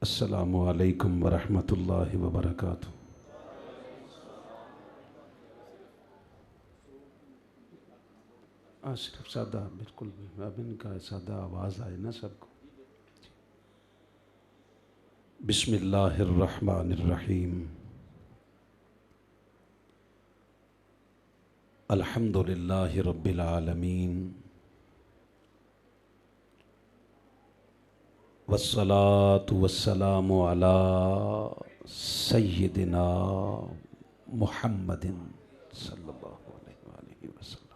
अस्सलामु अलैकुम वरहमतुल्लाहि वबरकातुहू। सिर्फ सादा, बिल्कुल भी अब इनका सादा आवाज़ आए ना सबको। बिस्मिल्लाहिर्रहमानिर्रहीम। अल्हम्दुलिल्लाहि रब्बिल आलमीन वस्सलातु वस्सलामु अला सय्यिदिना मुहम्मदिन सल्लल्लाहु अलैहि वसल्लम।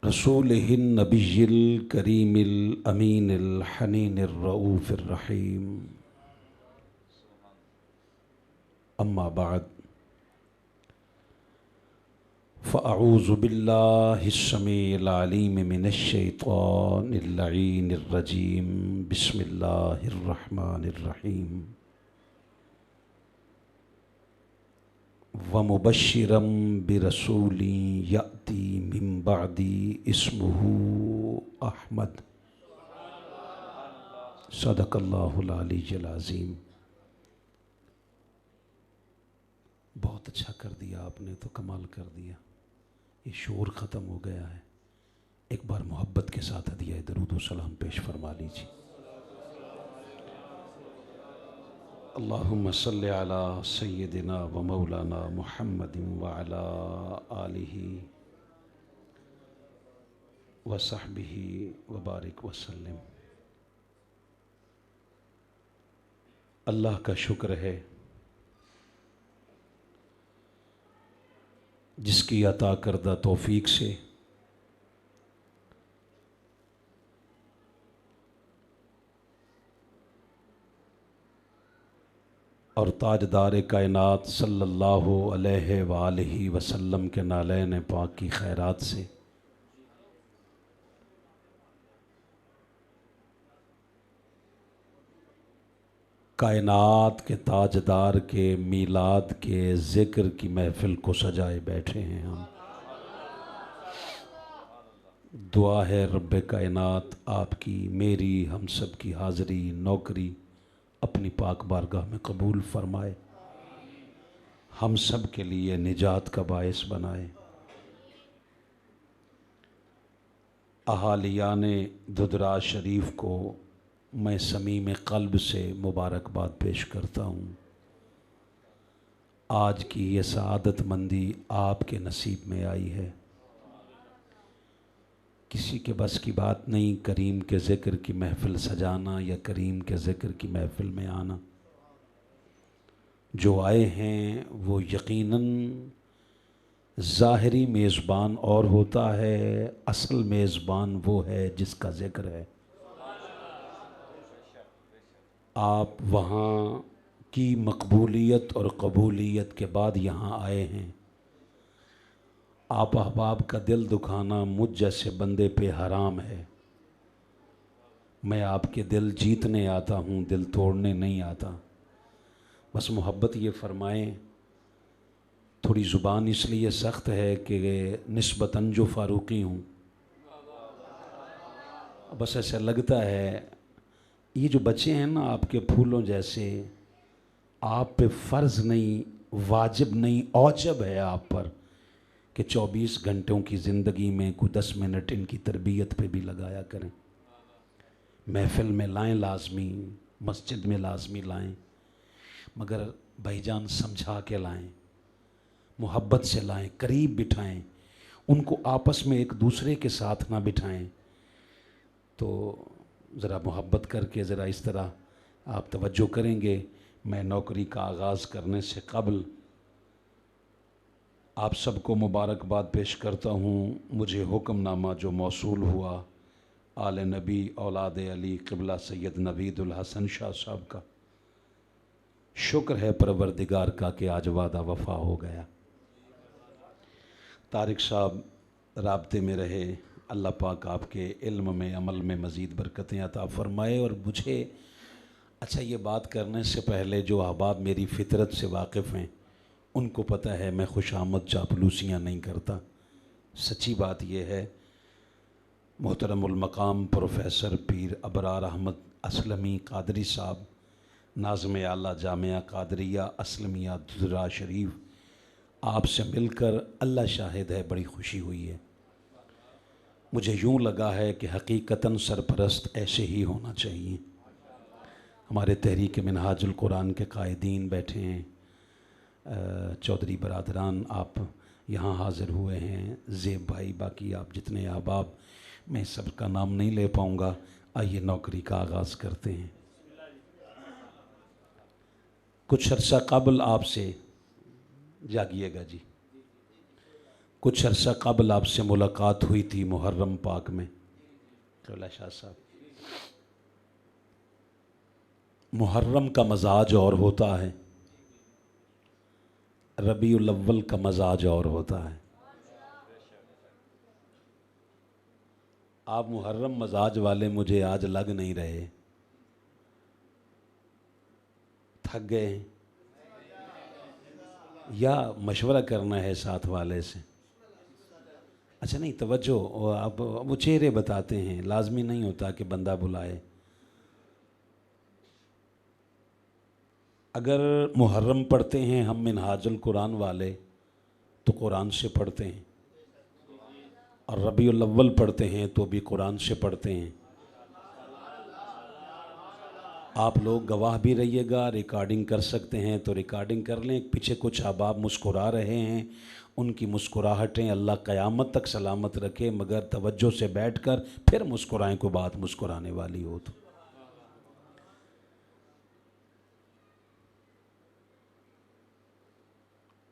रसूलिहिन नबिय्यिल करीमिल अमीनिल हनीनिर रऊफिर रहीम। अम्मा बाद फ़अऊज़ु बिल्लाहिस्समीइल अलीम मिनश्शैतानिर लईनिर रजीम। बिस्मिल्लाहिर रहमानिर रहीम। व मुबश्शिरम बिरसूलिन यअती मिन बअदी इस्मुहु अहमद। सदक़ल्लाहुल अलीयुल अज़ीम। बहुत अच्छा कर दिया आपने, तो कमाल कर दिया। ये शोर ख़त्म हो गया है। एक बार मोहब्बत के साथ हदिया दरूद व सलाम पेश फरमा लीजिए। अल्लाहुम्मा सल्लि अला सय्यिदिना व मौलाना मुहम्मदिन व अला आलिहि व सहबिहि व बारिक वसल्लम। अल्लाह का शुक्र है जिसकी अता करदा तौफीक से और ताजदार कायनात सल्लल्लाहु अलैहि वालैहि वसल्लम के नालैन पाक की खैरात से कायनात के ताजदार के मीलाद के ज़िक्र की महफ़िल को सजाए बैठे हैं हम। दुआ है रब्बे कायनात आपकी, मेरी, हम सब की हाज़री नौकरी अपनी पाक बारगाह में कबूल फरमाए, हम सब के लिए निजात का बायस बनाए। अहालियाने दुदराज शरीफ को मैं समीम क़ल्ब से मुबारकबाद पेश करता हूँ। आज की ये सआदतमंदी आपके नसीब में आई है। किसी के बस की बात नहीं करीम के ज़िक्र की महफ़िल सजाना या करीम के ज़िक्र की महफ़िल में आना। जो आए हैं वो यकीनन ज़ाहिरी मेज़बान और होता है, असल मेज़बान वो है जिसका ज़िक्र है। आप वहाँ की मकबूलियत और कबूलियत के बाद यहाँ आए हैं। आप अहबाब का दिल दुखाना मुझ जैसे बंदे पे हराम है। मैं आपके दिल जीतने आता हूँ, दिल तोड़ने नहीं आता। बस मोहब्बत ये फ़रमाएं। थोड़ी ज़ुबान इसलिए सख्त है कि निस्बतन जो फ़ारूक़ी हूँ, बस ऐसा लगता है ये जो बच्चे हैं ना आपके फूलों जैसे, आप पे फ़र्ज़ नहीं, वाजिब नहीं, औजब है आप पर कि 24 घंटों की ज़िंदगी में कोई 10 मिनट इनकी तरबियत पे भी लगाया करें। महफ़िल में लाएं लाज़मी, मस्जिद में लाज़मी लाएं, मगर भाईजान समझा के लाएं, मोहब्बत से लाएं, करीब बिठाएं, उनको आपस में एक दूसरे के साथ ना बिठाएं। तो ज़रा मोहब्बत करके ज़रा इस तरह आप तवज्जो करेंगे। मैं नौकरी का आगाज़ करने से क़ब्ल आप सबको मुबारकबाद पेश करता हूँ। मुझे हुक्मनामा जो मौसूल हुआ आले नबी औलाद अली क़िबला सैयद नवीदुल हसन शाह साहब का, शुक्र है परवरदिगार का कि आज वादा वफ़ा हो गया। तारिक साहब राब्ते में रहे, अल्लाह पाक आपके इल्म में अमल में मज़ीद बरकतें अता फ़रमाए। और मुझे अच्छा, ये बात करने से पहले जो अहबाब मेरी फ़ितरत से वाकिफ़ हैं उनको पता है मैं खुशामद चापलूसियाँ नहीं करता। सच्ची बात यह है, मोहतरमुल मकाम प्रोफेसर पीर अबरार अहमद असलमी कादरी साहब, नाज़िम आला जामिया कादरिया असलमिया दुधरा शरीफ, आपसे मिलकर अल्लाह शाहिद है बड़ी खुशी हुई है। मुझे यूँ लगा है कि हकीकतन सरपरस्त ऐसे ही होना चाहिए। हमारे तहरीक मिनहाजुल कुरान के कायदीन बैठे हैं, चौधरी बरादरान आप यहाँ हाज़िर हुए हैं, ज़ेब भाई, बाकी आप जितने अहबाब, मैं सबका नाम नहीं ले पाऊँगा। आइए नौकरी का आगाज़ करते हैं। कुछ अरसा कबल आपसे, जागिएगा जी, कुछ अरसा कबल आपसे मुलाकात हुई थी मुहर्रम पाक में। कौला शाह साहब, मुहर्रम का मजाज और होता है, रबीउल अव्वल का मजाज और होता है। आप मुहर्रम मजाज वाले मुझे आज लग नहीं रहे, थक गए या मशवरा करना है साथ वाले से? अच्छा नहीं, तवज्जो, आप वो चेहरे बताते हैं, लाजमी नहीं होता कि बंदा बुलाए। अगर मुहर्रम पढ़ते हैं हम मिनहाजुल कुरान वाले तो कुरान से पढ़ते हैं, और रबीउल अव्वल पढ़ते हैं तो भी कुरान से पढ़ते हैं। आप लोग गवाह भी रहिएगा, रिकॉर्डिंग कर सकते हैं तो रिकॉर्डिंग कर लें। पीछे कुछ अहबाब मुस्कुरा रहे हैं, उनकी मुस्कुराहटें अल्लाह क़यामत तक सलामत रखे, मगर तवज्जो से बैठकर फिर मुस्कुराएं को बात मुस्कुराने वाली हो तो।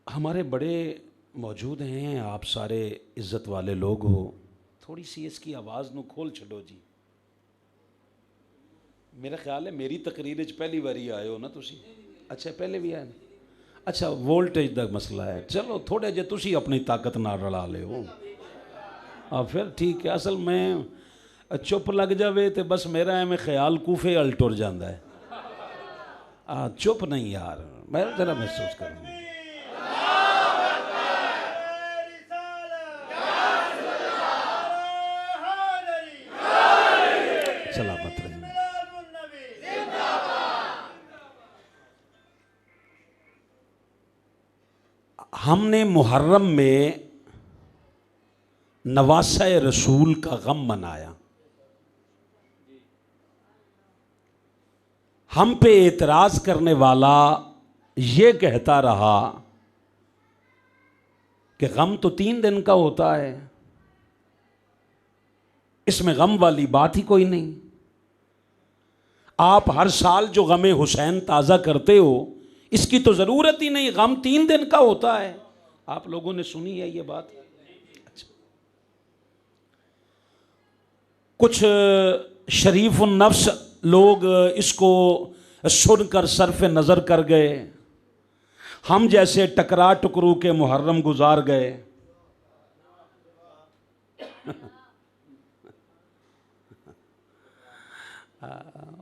हमारे बड़े मौजूद हैं, आप सारे इज़्ज़त वाले लोग हो, थोड़ी सी इसकी आवाज़ नू खोल छड़ो जी। मेरा ख्याल है मेरी तकरीर च पहली बारी आए हो ना तुसी? अच्छा पहले भी आए? अच्छा वोल्टेज का मसला है, चलो थोड़े जे तुसी अपनी ताकत ना रला ले हो, फिर ठीक है। असल में चुप लग जावे तो बस मेरा एवं ख्याल कूफे अल टुर जाता है। चुप नहीं यार, मैं ज़रा महसूस करूँगा। सलामत रहिए। हमने मुहर्रम में नवासे रसूल का गम मनाया। हम पे एतराज़ करने वाला ये कहता रहा कि गम तो 3 दिन का होता है, इसमें गम वाली बात ही कोई नहीं। आप हर साल जो गमे हुसैन ताज़ा करते हो, इसकी तो ज़रूरत ही नहीं, गम 3 दिन का होता है। आप लोगों ने सुनी है ये बात? अच्छा। कुछ शरीफ नफ्स लोग इसको सुनकर सरफ नज़र कर गए, हम जैसे टकरा टुकरू के मुहर्रम गुजार गए।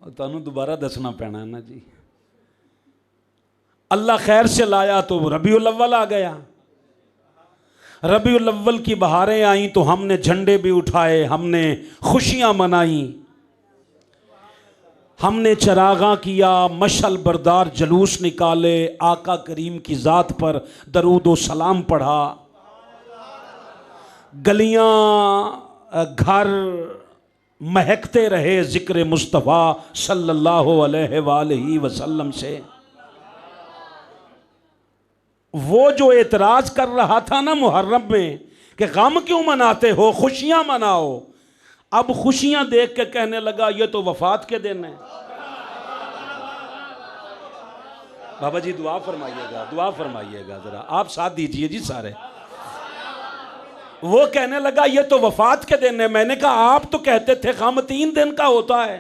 तुहानू दोबारा दसना पैना ना जी। अल्लाह खैर से लाया तो रबीउल अव्वल आ गया, रबीउल अव्वल की बहारें आई तो हमने झंडे भी उठाए, हमने खुशियां मनाई, हमने चरागा किया, मशल बरदार जलूस निकाले, आका करीम की ज़ात पर दरूद व सलाम पढ़ा, गलियां घर महकते रहे ज़िक्र मुस्तफ़ा सल्लल्लाहु अलैहि वसल्लम से। वो जो एतराज़ कर रहा था ना मुहर्रम में कि गम क्यों मनाते हो, खुशियां मनाओ, अब खुशियां देख के कहने लगा ये तो वफात के दिन है। बाबा जी दुआ फरमाइएगा, दुआ फरमाइएगा, ज़रा आप साथ दीजिए जी सारे। वो कहने लगा ये तो वफात के दिन है। मैंने कहा आप तो कहते थे गम 3 दिन का होता है।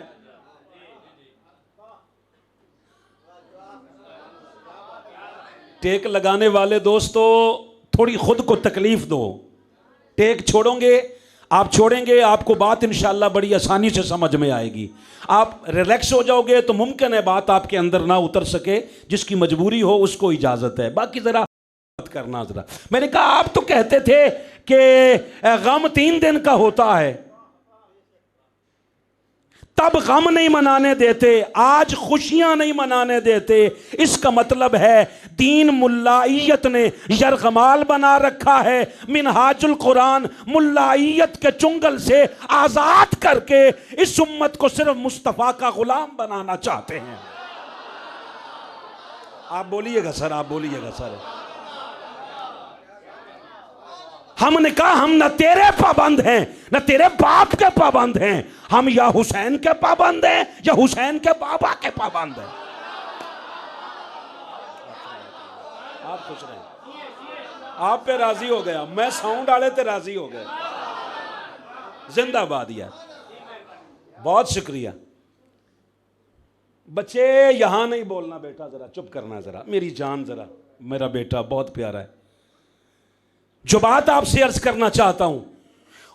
टेक लगाने वाले दोस्तों थोड़ी खुद को तकलीफ दो, टेक छोड़ोगे, आप छोड़ेंगे, आपको बात इंशाल्लाह बड़ी आसानी से समझ में आएगी। आप रिलैक्स हो जाओगे तो मुमकिन है बात आपके अंदर ना उतर सके, जिसकी मजबूरी हो उसको इजाज़त है। बाकी ज़रा करना जरा। मैंने कहा आप तो कहते थे कि गम 3 दिन का होता है, तब गम नहीं मनाने देते, आज खुशियां नहीं मनाने देते। इसका मतलब है दीन मुल्लाइयत ने यरगमाल बना रखा है। मिनहाजुल कुरान मुल्लाइयत के चुंगल से आजाद करके इस उम्मत को सिर्फ मुस्तफा का गुलाम बनाना चाहते हैं। आप बोलिएगा सर, आप बोलिएगा सर। हमने कहा हम न तेरे पाबंद हैं न तेरे बाप के पाबंद हैं, हम या हुसैन के पाबंद हैं या हुसैन के बाबा के पाबंद हैं। आप खुश रहे, आप पे राजी हो गया, मैं साउंड डाले थे राजी हो गए। जिंदाबाद यार, बहुत शुक्रिया। बच्चे यहां नहीं बोलना बेटा, जरा चुप करना, जरा मेरी जान, जरा मेरा बेटा बहुत प्यारा है। जो बात आपसे अर्ज करना चाहता हूं,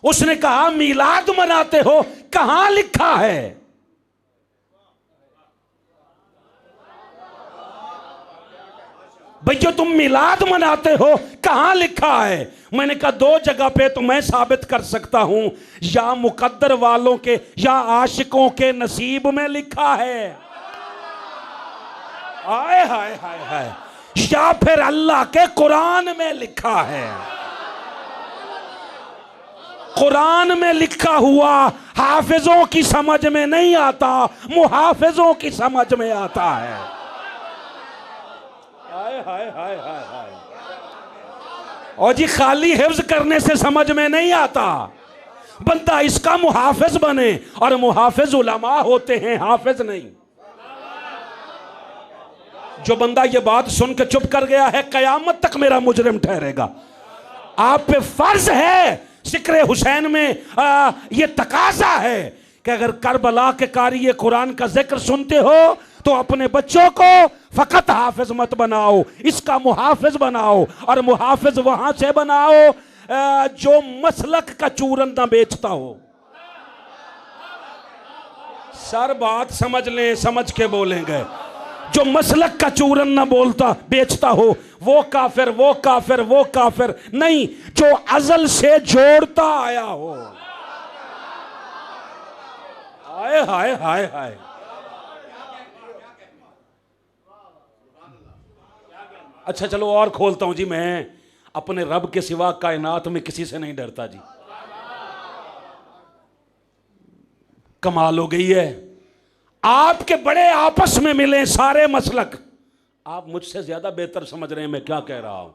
उसने कहा मीलाद मनाते हो, कहां लिखा है? भाई जो तुम मिलाद मनाते हो कहां लिखा है? मैंने कहा दो जगह पे तो मैं साबित कर सकता हूं, या मुकद्दर वालों के या आशिकों के नसीब में लिखा है, आए हाय हाय हाय, या फिर अल्लाह के कुरान में लिखा है। कुरान में लिखा हुआ हाफिजों की समझ में नहीं आता, मुहाफिजों की समझ में आता है। हाय हाय हाय हाय हाय। और जी खाली हिफ्ज करने से समझ में नहीं आता, बंदा इसका मुहाफिज बने, और मुहाफिज उलमा होते हैं, हाफिज नहीं। जो बंदा ये बात सुन के चुप कर गया है, कयामत तक मेरा मुजरिम ठहरेगा। आप पे फर्ज है, जिक्र हुसैन में ये तकाजा है कि अगर करबला के कारी कुरान का जिक्र सुनते हो तो अपने बच्चों को फकत हाफिज मत बनाओ, इसका मुहाफिज बनाओ। और मुहाफिज वहां से बनाओ जो मसलक का चूरन ना बेचता हो। सर बात समझ लें, समझ के बोलेंगे। जो मसलक का चूरन ना बोलता बेचता हो वो काफिर, वो काफिर, वो काफिर नहीं, जो अजल से जोड़ता आया हो। हाय हाय हाय हाय। अच्छा चलो और खोलता हूं जी, मैं अपने रब के सिवा कायनात में किसी से नहीं डरता जी। कमाल हो गई है, आपके बड़े आपस में मिले सारे मसलक। आप मुझसे ज्यादा बेहतर समझ रहे हैं मैं क्या कह रहा हूं।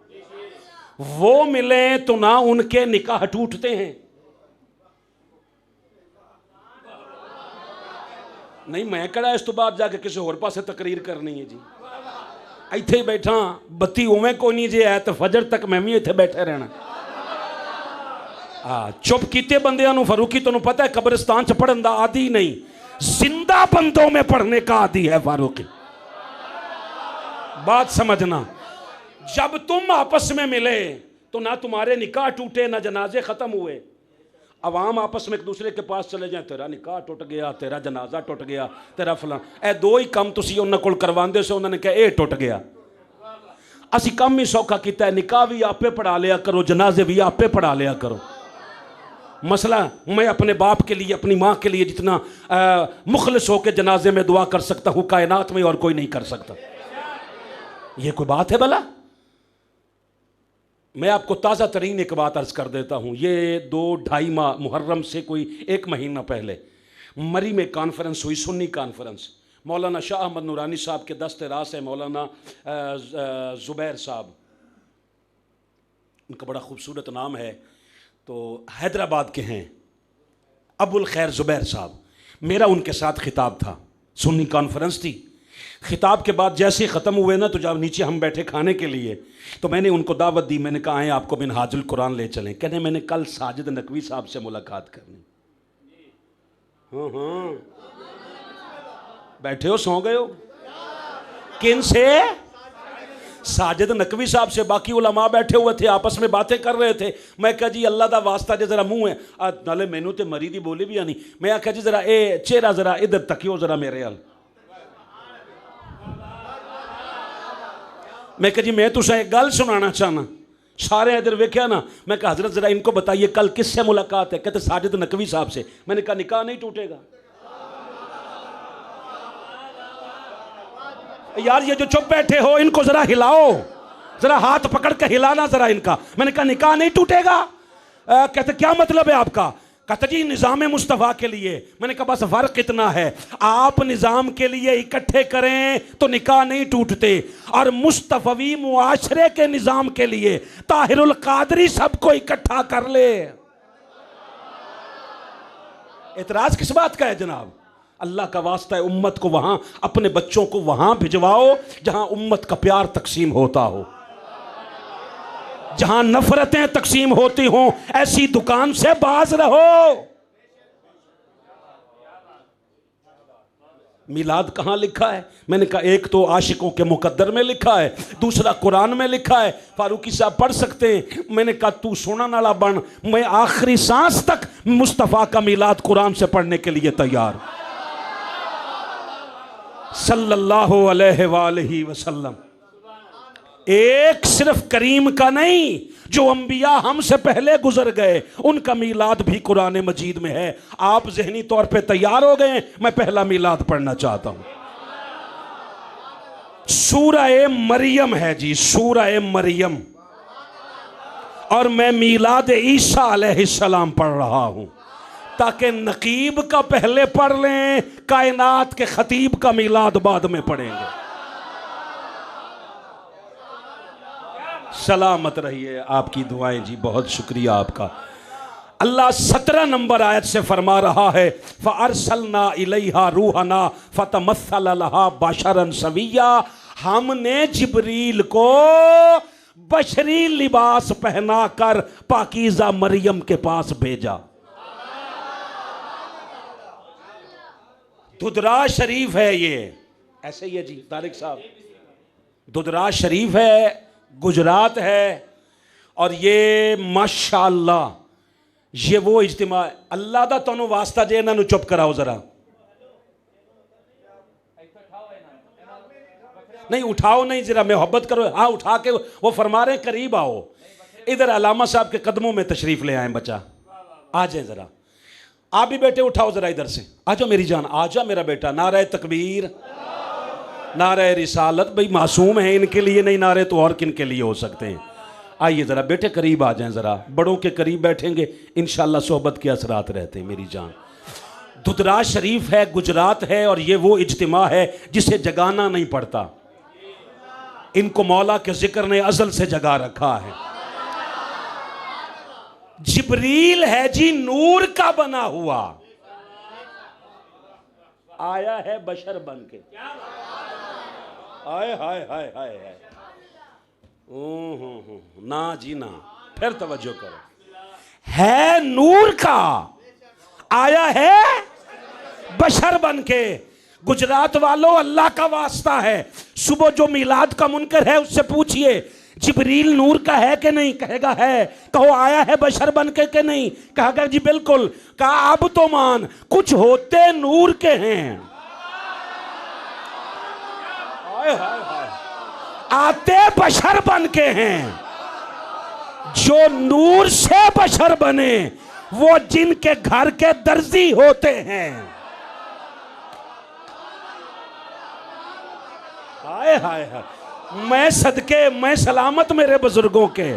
वो मिले तो ना उनके निकाह टूटते हैं, नहीं मैं कड़ा इस तो बाद जाके किसी और पासे तकरीर करनी है जी। इत्थे बैठा बत्ती उवें कोई नहीं जे है तो फजर तक मैं भी इत्थे बैठे रहना। चुप कीते बंदियां नूं फारूकी तैनूं पता है कब्रिस्तान च पढ़न दा आदी नहीं, जिंदा बंदों में पढ़ने का आदी है फारूकी। बात समझना, जब तुम आपस में मिले तो ना तुम्हारे निकाह टूटे ना जनाजे खत्म हुए। अवाम आपस में एक दूसरे के पास चले जाए, तेरा निकाह टूट गया, तेरा जनाजा टूट गया, तेरा फलां, ए दो ही काम तुसी उन्हां कोल करवांदे सो, उन्होंने कहा ए टूट गया। असी कम ही सौखा किया है, निकाह भी आपे पढ़ा लिया करो, जनाजे भी आपे पढ़ा लिया करो। मसला मैं अपने बाप के लिए, अपनी माँ के लिए जितना मुखलिस होकर जनाजे में दुआ कर सकता हूँ, कायनात में और कोई नहीं कर सकता। ये कोई बात है भला? मैं आपको ताज़ा तरीन एक बात अर्ज कर देता हूँ। ये 2-2.5 माह मुहर्रम से कोई 1 महीना पहले मरी में कॉन्फ्रेंस हुई, सुन्नी कॉन्फ्रेंस। मौलाना शाह अहमद नूरानी साहब के दस्ते रास है मौलाना ज़ुबैर साहब, उनका बड़ा खूबसूरत नाम है, तो हैदराबाद के हैं, अबुल खैर ज़ुबैर साहब। मेरा उनके साथ खिताब था, सुन्नी कॉन्फ्रेंस थी। खिताब के बाद जैसे ही ख़त्म हुए ना, तो जब नीचे हम बैठे खाने के लिए, तो मैंने उनको दावत दी। मैंने कहा आए आपको मिनहाजुल कुरान ले चलें। कहने मैंने कल साजिद नकवी साहब से मुलाकात करनी। हाँ हाँ बैठे हो, सो गए हो? किन से? साजिद नकवी साहब से। बाकी उलमा बैठे हुए थे, आपस में बातें कर रहे थे। मैं कहा जी अल्लाह दा वास्ता जे जरा मुंह है नाले मैनू तो मरी दी बोली भी आनी। मैं आख्या जी जरा ए चेहरा जरा इधर तकियो जरा मेरे हाल। मैं कहा जी मैं तुझे एक गल सुनाना चाहना। सारे इधर वेख्या ना। मैं कहा हजरत जरा इनको बताइए कल किससे मुलाकात है? कहते साजिद नकवी साहब से। मैंने कहा निकाह नहीं टूटेगा। यार ये जो चुप बैठे हो इनको जरा हिलाओ, जरा हाथ पकड़ के हिलाना जरा इनका। मैंने कहा निकाह नहीं टूटेगा। कहते क्या मतलब है आपका? कहते जी निज़ाम मुस्तफ़ा के लिए। मैंने कहा बस फर्क इतना है, आप निज़ाम के लिए इकट्ठे करें तो निकाह नहीं टूटते, और मुस्तफ़वी मुआशरे के निज़ाम के लिए ताहिरुल कादरी सबको इकट्ठा कर ले। एतराज किस बात का है जनाब? अल्लाह का वास्ता है, उम्मत को वहां, अपने बच्चों को वहां भिजवाओ जहां उम्मत का प्यार तकसीम होता हो, जहां नफरतें तकसीम होती हों। ऐसी दुकान से बाज रहो। मिलाद कहां लिखा है? मैंने कहा एक तो आशिकों के मुकद्दर में लिखा है, दूसरा कुरान में लिखा है। फारूकी साहब पढ़ सकते हैं। मैंने कहा तू सुनने वाला बन, मैं आखिरी सांस तक मुस्तफ़ा का मिलाद कुरान से पढ़ने के लिए तैयार सल्लल्लाहु अलैहि वसल्लम। एक सिर्फ करीम का नहीं, जो अंबिया हमसे पहले गुजर गए उनका मीलाद भी कुरान मजीद में है। आप ज़हनी तौर पे तैयार हो गए? मैं पहला मीलाद पढ़ना चाहता हूं। सूरह मरियम है जी, सूरह मरियम, और मैं मीलाद ईसा अलैहिस्सलाम पढ़ रहा हूं, ताकि नकीब का पहले पढ़ लें, कायनात के खतीब का मीलाद बाद में पढ़ेंगे। सलामत रहिए, आपकी दुआएं जी, बहुत शुक्रिया आपका। अल्लाह 17 नंबर आयत से फरमा रहा है, फ़अरसलना इलैहा रूहना फ़तमस्सल लहा बशरन सविया। हमने जिब्रील को बशरी लिबास पहनाकर पाकीज़ा मरियम के पास भेजा। दुदरा शरीफ है ये, ऐसे ही है जी तारिक साहब, दुदरा शरीफ है, गुजरात है। और ये माशाअल्लाह ये वो इज्तिमा, अल्लाह दा तोनू वास्ता जे इन्हां नू चुप कराओ जरा। नहीं उठाओ नहीं, जरा मोहब्बत करो। हाँ उठा के, वो फरमा रहे करीब आओ। इधर अलामा साहब के कदमों में तशरीफ ले आए बच्चा, आ जाए जरा। आप भी बेटे उठाओ जरा इधर से, आ जाओ मेरी जान, आ जा मेरा बेटा। नारे तकबीर, नारे रिसालत। भाई मासूम है इनके लिए, नहीं नारे तो और किन के लिए हो सकते हैं। आइए ज़रा बेटे करीब आ जाएं, ज़रा बड़ों के करीब बैठेंगे इंशाअल्लाह सोहबत के असरात रहते हैं मेरी जान। दुदरा शरीफ है, गुजरात है, और ये वो इज्तिमा है जिसे जगाना नहीं पड़ता। इनको मौला के जिक्र ने अज़ल से जगा रखा है। जिब्रील है जी नूर का बना हुआ, आया है बशर बन के। हाय हाय हाय हाय हाय, ना जी ना, फिर तवज्जो करो। है नूर का, आया है बशर बन के। गुजरात वालों अल्लाह का वास्ता है, सुबह जो मिलाद का मुनकर है उससे पूछिए जिब्रील नूर का है कि नहीं? कहेगा है। कहो आया है बशर बन के नहीं? कहेगा जी बिल्कुल। कहा अब तो मान, कुछ होते नूर के हैं, हाय हाय हाय, आते बशर बन के हैं। जो नूर से बशर बने वो जिनके घर के दर्जी होते हैं। हाय हाय हाय, मैं सदके, मैं सलामत मेरे बुजुर्गों के।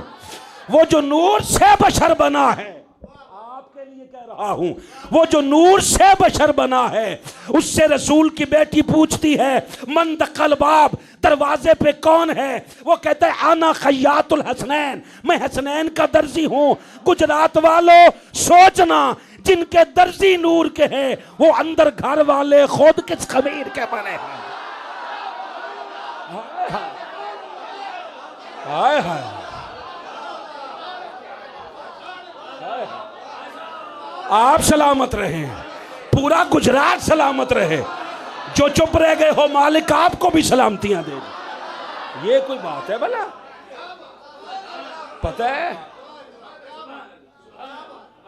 वो जो नूर से बशर बना है, आपके लिए कह रहा हूं, वो जो नूर से बशर बना है, उससे रसूल की बेटी पूछती है मन दखल बाब, दरवाजे पे कौन है? वो कहता है आना खैयातुल हसनैन, मैं हसनैन का दर्जी हूं। गुजरात वालों सोचना, जिनके दर्जी नूर के हैं वो अंदर घर वाले खुद किस खमीर के बने हैं। हाय हाय, आप सलामत रहे, पूरा गुजरात सलामत रहे। जो चुप रह गए हो मालिक आपको भी सलामतियां दे। ये कोई बात है भला? पता है,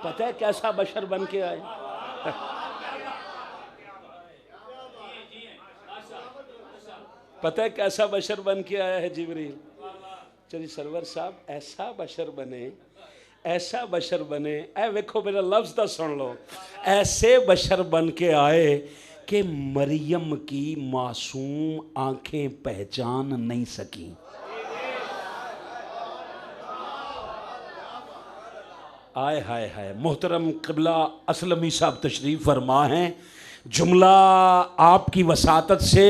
पता है कैसा बशर बन के आए? पता है कैसा बशर बन के आया है जिब्रील? चलिए सरवर साहब ऐसा बशर बने, ऐसा बशर बने। ऐ वेखो मेरा लफ्ज तो सुन लो, ऐसे बशर बन के आए कि मरियम की मासूम आंखें पहचान नहीं सकी। आय हाय हाय। मोहतरम क़िबला असलमी साहब तशरीफ़ फरमा हैं। जुमला आपकी वसातत से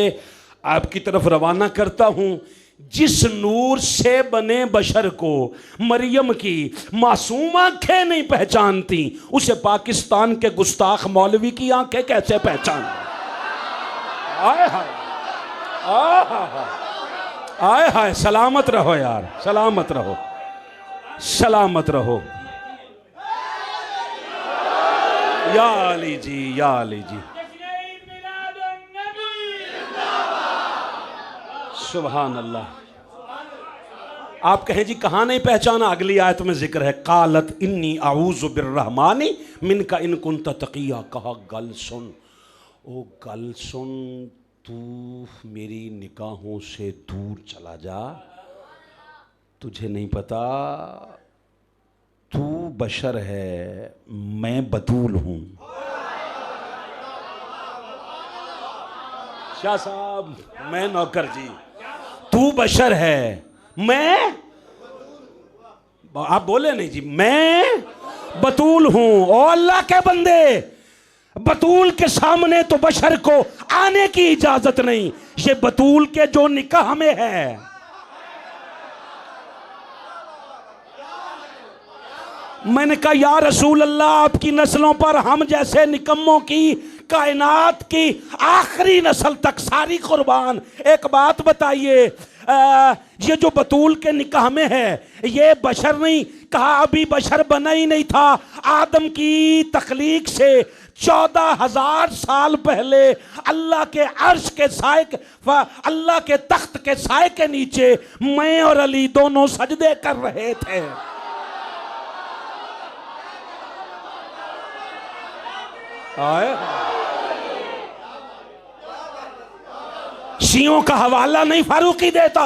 आपकी तरफ रवाना करता हूँ। जिस नूर से बने बशर को मरियम की मासूम आंखें नहीं पहचानती, उसे पाकिस्तान के गुस्ताख मौलवी की आंखें कैसे पहचान। आय हाय आय हाय। सलामत रहो यार, सलामत रहो, सलामत रहो। या अली जी, या अली जी। सुभान अल्लाह। आप कहें जी कहाँ नहीं पहचाना? अगली आयत में जिक्र है, कालत इन्नी आऊज़ु बिर्रहमानी मिनका इन कुंत तकिया। कहा गल सुन, ओ गल सुन, तू मेरी निगाहों से दूर चला जा। तुझे नहीं पता, तू बशर है, मैं बतूल हूँ। शाह साहब, मैं नौकर जी, तू बशर है, मैं, आप बोले नहीं जी, मैं बतूल हूं। ओ अल्लाह के बंदे, बतूल के सामने तो बशर को आने की इजाजत नहीं। ये बतूल के जो निकाह में है, मैंने कहा या रसूल अल्लाह, आपकी नस्लों पर हम जैसे निकम्मों की कायनात की आखिरी नस्ल तक सारी कुर्बान। एक बात बताइए, ये जो बतूल के निकाह में है, ये बशर नहीं कहा, अभी बशर बना ही नहीं था। आदम की तख्लीक से 14,000 साल पहले अल्लाह के अर्श के साए, अल्लाह के तख्त के साए के नीचे मैं और अली दोनों सजदे कर रहे थे। आए शियों का हवाला नहीं फारूकी देता।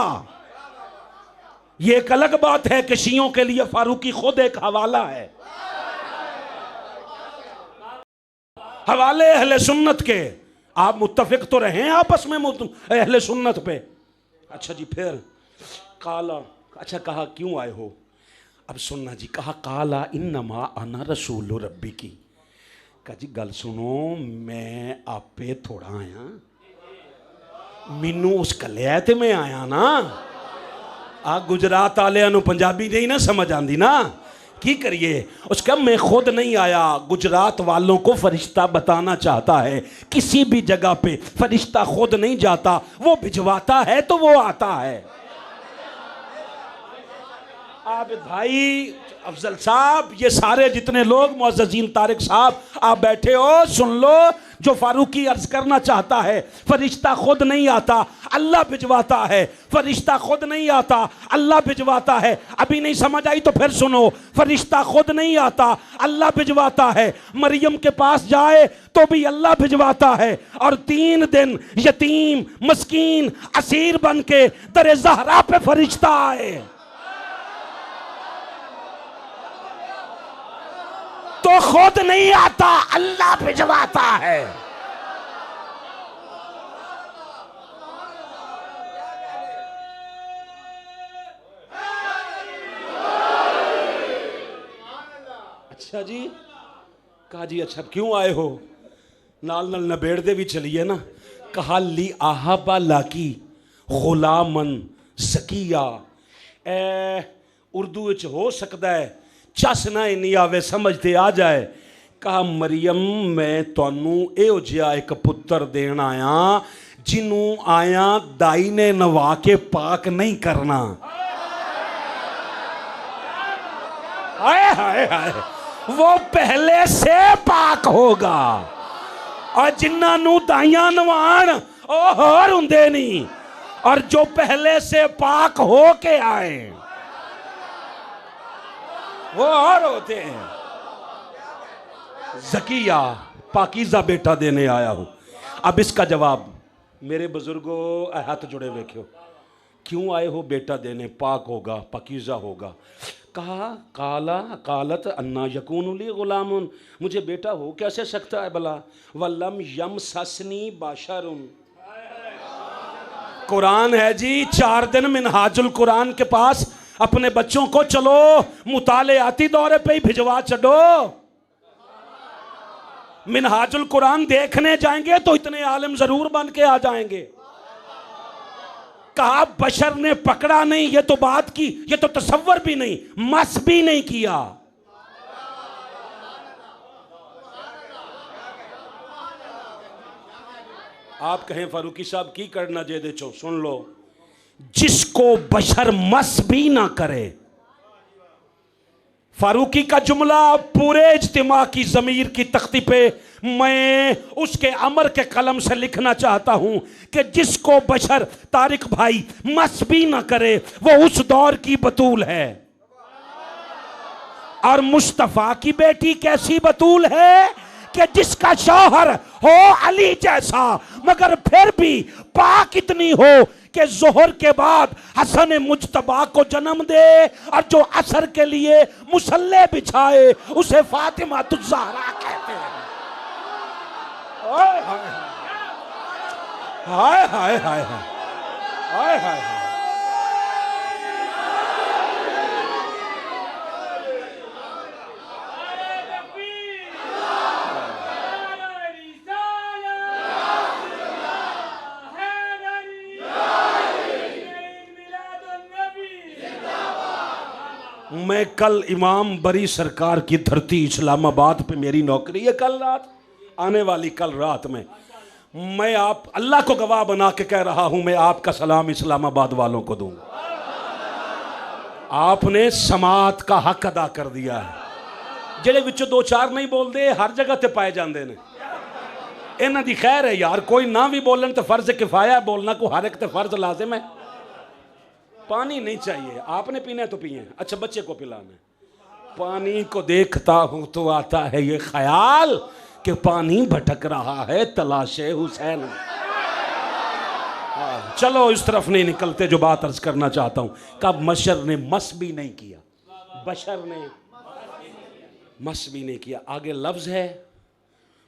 यह एक अलग बात है कि शियों के लिए फारूकी खुद एक हवाला है। हवाले अहले सुन्नत के, आप मुत्तफिक तो रहे आपस में अहले सुन्नत पे। अच्छा जी, फिर काला, अच्छा कहा क्यों आए हो? अब सुनना जी, कहा काला इन्नमा अना रसूल रब्बी की। कहा जी गल सुनो, मैं आपे थोड़ा आया, मैनू उस कलिया ते मैं आया ना। आ गुजरात वाले पंजाबी नहीं ना समझ आती ना, की करिए। उसका मैं खुद नहीं आया, गुजरात वालों को फरिश्ता बताना चाहता है। किसी भी जगह पे फरिश्ता खुद नहीं जाता, वो भिजवाता है तो वो आता है। आप भाई अफजल साहब, ये सारे जितने लोग, मुअज़्ज़िज़ीन तारिक साहब, आप बैठे हो, सुन लो। जो फारूकी अर्ज करना चाहता है, फरिश्ता खुद नहीं आता, अल्लाह भिजवाता है। फरिश्ता खुद नहीं आता, अल्लाह भिजवाता है। अभी नहीं समझ आई तो फिर सुनो, फरिश्ता खुद नहीं आता, अल्लाह भिजवाता है। मरियम के पास जाए तो भी अल्लाह भिजवाता है। और 3 दिन यतीम मस्कीन असीर बन के दर ज़हरा पे फरिश्ता आए तो खुद नहीं आता, अल्लाह भिजवाता है। अच्छा जी, कहा जी अच्छा क्यों आए हो? नाल नाल नबेड़ दे भी चलिए ना। कहा ली आहाबा लाकी गुलामन ज़किया। उर्दू विच हो सकता है चस ना ही नहीं आवे, समझते आ जाए। कहा मरियम, मैं तुहानू इहो जिहा एक पुत्र देन आया जिन्हों आया दाई ने नवा के पाक नहीं करना। हाय हाय हाय, वो पहले से पाक होगा। और जिन्होंने दाइयां नवान वो होर हुंदे नहीं, और जो पहले से पाक हो के आए वो और होते हैं। ज़किया, पाकीज़ा बेटा देने आया हूं। अब इसका जवाब, मेरे बुजुर्गों हाथ जुड़े देखो, क्यों आए हो बेटा देने? पाक होगा, पाकीज़ा होगा। कहा काला कालत अन्ना यकून ली गुलामुन, मुझे बेटा हो कैसे सकता है भला। वल्लम यम ससनी बाशरुन, कुरान है जी, 4 दिन मिनहाजुल कुरान के पास अपने बच्चों को चलो मुतालियाती दौरे पे ही भिजवा चढ़ो। मिनहाजुल कुरान देखने जाएंगे तो इतने आलिम जरूर बन के आ जाएंगे। कहा बशर ने पकड़ा नहीं, ये तो बात की, ये तो तसव्वुर भी नहीं, मस भी नहीं किया। आप कहें फारूकी साहब की करना जे दे चो, सुन लो, जिसको बशर मस भी ना करे। फारूकी का जुमला पूरे इज्तिमा की ज़मीर की तख्ती पे मैं उसके अमर के कलम से लिखना चाहता हूं कि जिसको बशर तारिक भाई मस भी ना करे वो उस दौर की बतूल है। और मुस्तफा की बेटी कैसी बतूल है कि जिसका शौहर हो अली जैसा मगर फिर भी पाक इतनी हो कि जोहर के बाद हसन मुज्तबा को जन्म दे, और जो असर के लिए मुसल्ले बिछाए उसे फातिमा तुज़्ज़हरा कहते हैं। हाय हाय हाय हाय हाय हाय हाय। मैं कल इमाम बरी सरकार की धरती इस्लामाबाद पे मेरी नौकरी है, कल रात आने वाली कल रात में मैं आप अल्लाह को गवाह बना के कह रहा हूं, मैं आपका सलाम इस्लामाबाद वालों को दूंगा। आपने समात का हक अदा कर दिया है। जेड़े विचों 2-4 नहीं बोलते हर जगह ते पाए जाते हैं। इन्हां दी खैर है यार, कोई ना भी बोलन तो फर्ज किफाया बोलना, को हर एक ते फर्ज लाजिम है। पानी नहीं चाहिए, आपने पीना है तो पिए, अच्छा बच्चे को पिलाना है। पानी को देखता हूं तो आता है ये ख्याल कि पानी भटक रहा है तलाशे हुसैन। चलो इस तरफ नहीं निकलते, जो बात अर्ज करना चाहता हूं, कब बशर ने मस भी नहीं किया, बशर ने मस भी नहीं किया। आगे लफ्ज है,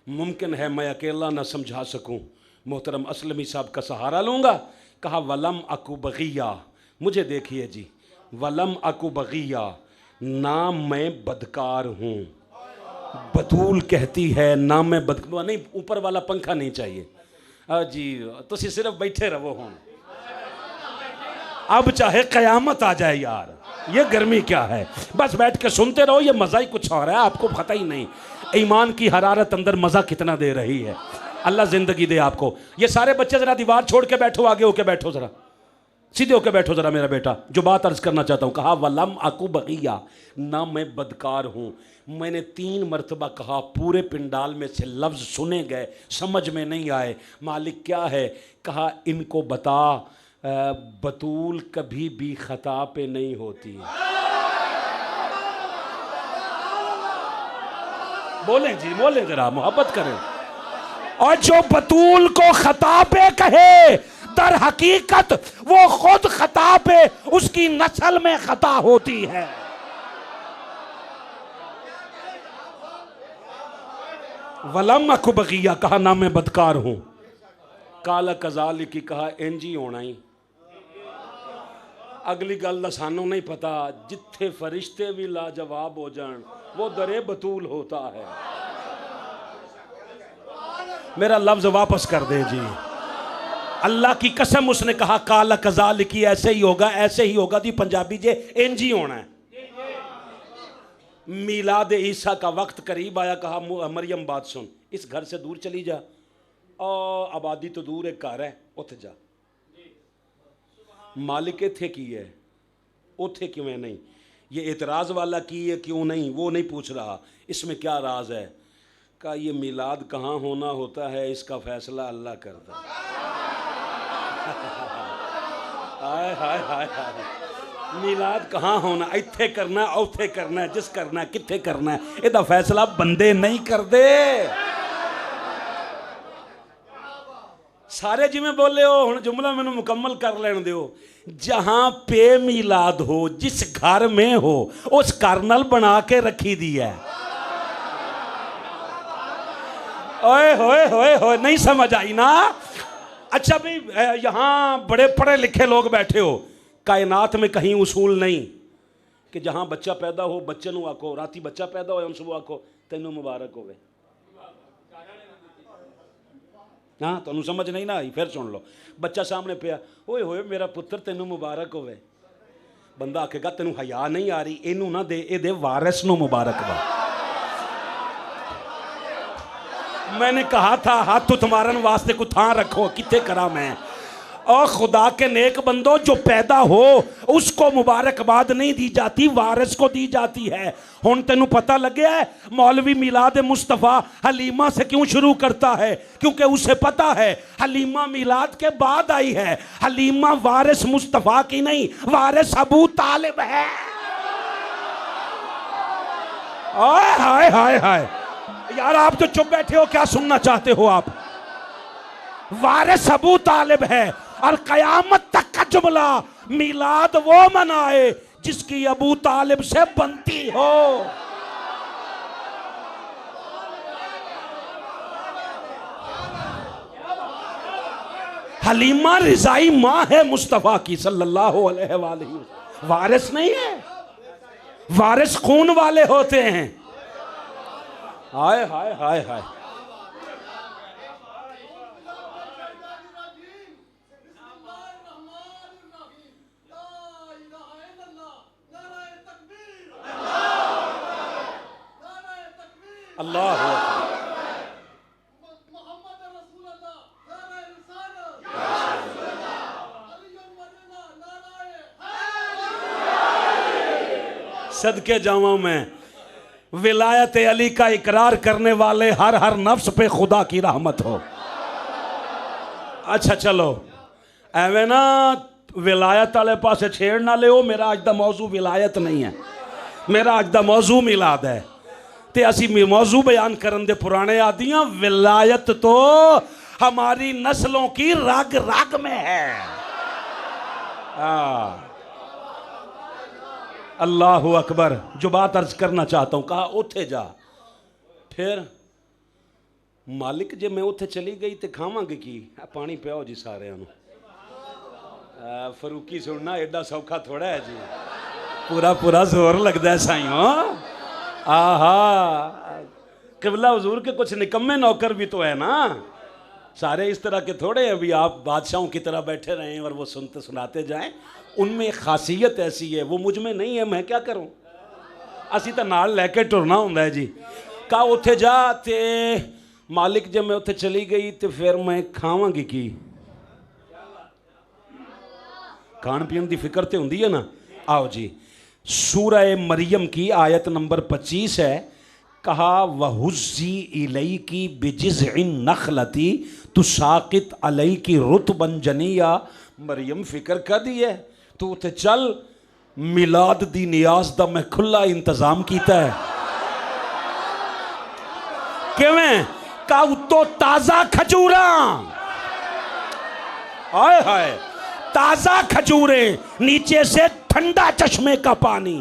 मुमकिन है मैं अकेला ना समझा सकूं, मोहतरम असलमी साहब का सहारा लूंगा। कहा वलम अकु बगिया, मुझे देखिए जी, वलम अकु बगिया, ना मैं बदकार हूँ। बतूल कहती है ना मैं बदकार नहीं, ऊपर वाला पंखा नहीं चाहिए जी, तुसी सिर्फ बैठे रहो हूँ। अब चाहे कयामत आ जाए यार, ये गर्मी क्या है, बस बैठ के सुनते रहो, ये मज़ा ही कुछ और है, आपको पता ही नहीं ईमान की हरारत अंदर मज़ा कितना दे रही है। अल्लाह ज़िंदगी दे आपको। ये सारे बच्चे ज़रा दीवार छोड़ के बैठो, आगे होके बैठो, ज़रा सीधे होके बैठो ज़रा मेरा बेटा, जो बात अर्ज करना चाहता हूँ। कहा वलम अकु बगिया, ना मैं बदकार हूँ। मैंने 3 मरतबा कहा, पूरे पिंडाल में से लफ्ज़ सुने गए, समझ में नहीं आए। मालिक क्या है? कहा इनको बता, बतूल कभी भी खता पे नहीं होती। बोले जी, बोले जरा, मोहब्बत करें। और जो बतूल को खता पे कहे, दर हकीकत वो खुद खता पे, उसकी नस्ल में खता होती है। वलम अकु बगिया, कहा ना मैं बदकार हूं। काला कजाल की, कहा इंजी होना ही। अगली गल दा सानू नहीं पता, जिथे फरिश्ते भी लाजवाब हो जान वो दरे बतूल होता है। मेरा लफ्ज वापस कर दे जी, अल्लाह की कसम उसने कहा काला कजाल की, ऐसे ही होगा, ऐसे ही होगा। दी पंजाबी जे इंज ही होना है। मीलाद ईसा का वक्त करीब आया, कहा मरियम बात सुन, इस घर से दूर चली जा, और आबादी तो दूर एक घर है, उठ जा। मालिक इत्थे की है, उथे क्यों है नहीं, ये एतराज़ वाला की है क्यों नहीं, वो नहीं पूछ रहा, इसमें क्या राज है। का ये मिलाद कहाँ होना होता है, इसका फैसला अल्लाह करता है। हाय हाय हाय हाय, मिलाद कहाँ होना, इत्थे करना है, उथे करना है, जिस करना है, कित्थे करना है, इसका फैसला बंदे नहीं कर दे। सारे जिमें बोले हो हुण जुमला मैनू मुकम्मल कर लैण दिओ। जहां पे मिलाद हो, जिस घर में हो, उस घर नाल बना के रखी दी है। ओए होए होए होए, नहीं समझ आई ना? अच्छा भाई, यहाँ बड़े पढ़े लिखे लोग बैठे हो, कायनात में कहीं उसूल नहीं कि जहां बच्चा पैदा हो बच्चे नूं आखो, राती बच्चा पैदा हो उनसे आखो तैनू मुबारक होवे। हाँ, तुहानू समझ नहीं ना आई? फिर सुन लो, बच्चा सामने पिया, ओए होए मेरा पुत्र तैनू मुबारक होवे। बंदा आखेगा तैनू हया नहीं आ रही, इनू ना दे, ए दे वारिस नू मुबारक हो। मैंने कहा था हाथ तुम्हारन वास्ते को थां रखो, किथे करा मैं। और खुदा के नेक बंदो, जो पैदा हो उसको मुबारकबाद नहीं दी जाती, वारिस को दी जाती है। हुण तेनू पता लगे है मौलवी मिलाद मुस्तफ़ा हलीमा से क्यों शुरू करता है? क्योंकि उसे पता है हलीमा मिलाद के बाद आई है। हलीमा वारिस मुस्तफ़ा की नहीं, वारिस अबू तालिब है। हाय हाय हाय हाय यार, आप तो चुप बैठे हो, क्या सुनना चाहते हो आप? वारिस अबू तालिब है और कयामत तक का जुमला मिलाद वो मनाए जिसकी अबू तालिब से बनती हो। हलीमा रिजाई माँ है मुस्तफा की सल्लल्लाहु अलैहि वसल्लम, वारिस नहीं है। वारिस खून वाले होते हैं। हाय हाय हाय हाय, अल्लाह सदके जावा मैं। विलायत अली का इकरार करने वाले हर हर नफ्स पे खुदा की रहमत हो। अच्छा चलो, एवें ना विलायत वाले पासे छेड़ ना ले। मेरा अज दा मौजू विलायत नहीं है, मेरा अज दा मौजू मिलाद है। ते असी मौजू बयान करन दे पुराने आदियां। विलायत तो हमारी नस्लों की रग रग में है। अल्लाहु अकबर। जो बात अर्ज करना चाहता हूं, कहा उथे जा। फिर मालिक जे मैं उथे चली गई तो खावांगे की? पानी पियाओ जी सारे। फरूकी सुनना एडा सौखा थोड़ा है जी, पूरा पूरा जोर लगता है साइयों। आहा, किबला हुजूर के कुछ निकम्मे नौकर भी तो है ना, सारे इस तरह के थोड़े हैं भी आप बादशाहों की तरह बैठे रहें और वो सुनते सुनाते जाएं। उनमें एक खासियत ऐसी है, वो मुझ में नहीं है, मैं क्या करूं? असी तो नाल लैके टुरना होंदा है जी। कहा उथे जा। ते मालिक जब मैं उथे चली गई तो फिर मैं खावांगी की? खान पीन की फिक्र तो होंदी है ना। आओ जी, सूरह मरियम की आयत नंबर 25 है। कहा वहुज़्ज़ी इलैकी बिजिज़इन नखलती तुसाकित अलैकी रुतबन जनिया। मरियम फिक्र कर दी है, तू उते चल, मिलाद दी नियाज दा मैं खुला इंतजाम किया है। किवें? का उत्तो ताजा खजूरा, हाय हाय, ताजा खजूरे, नीचे से ठंडा चश्मे का पानी।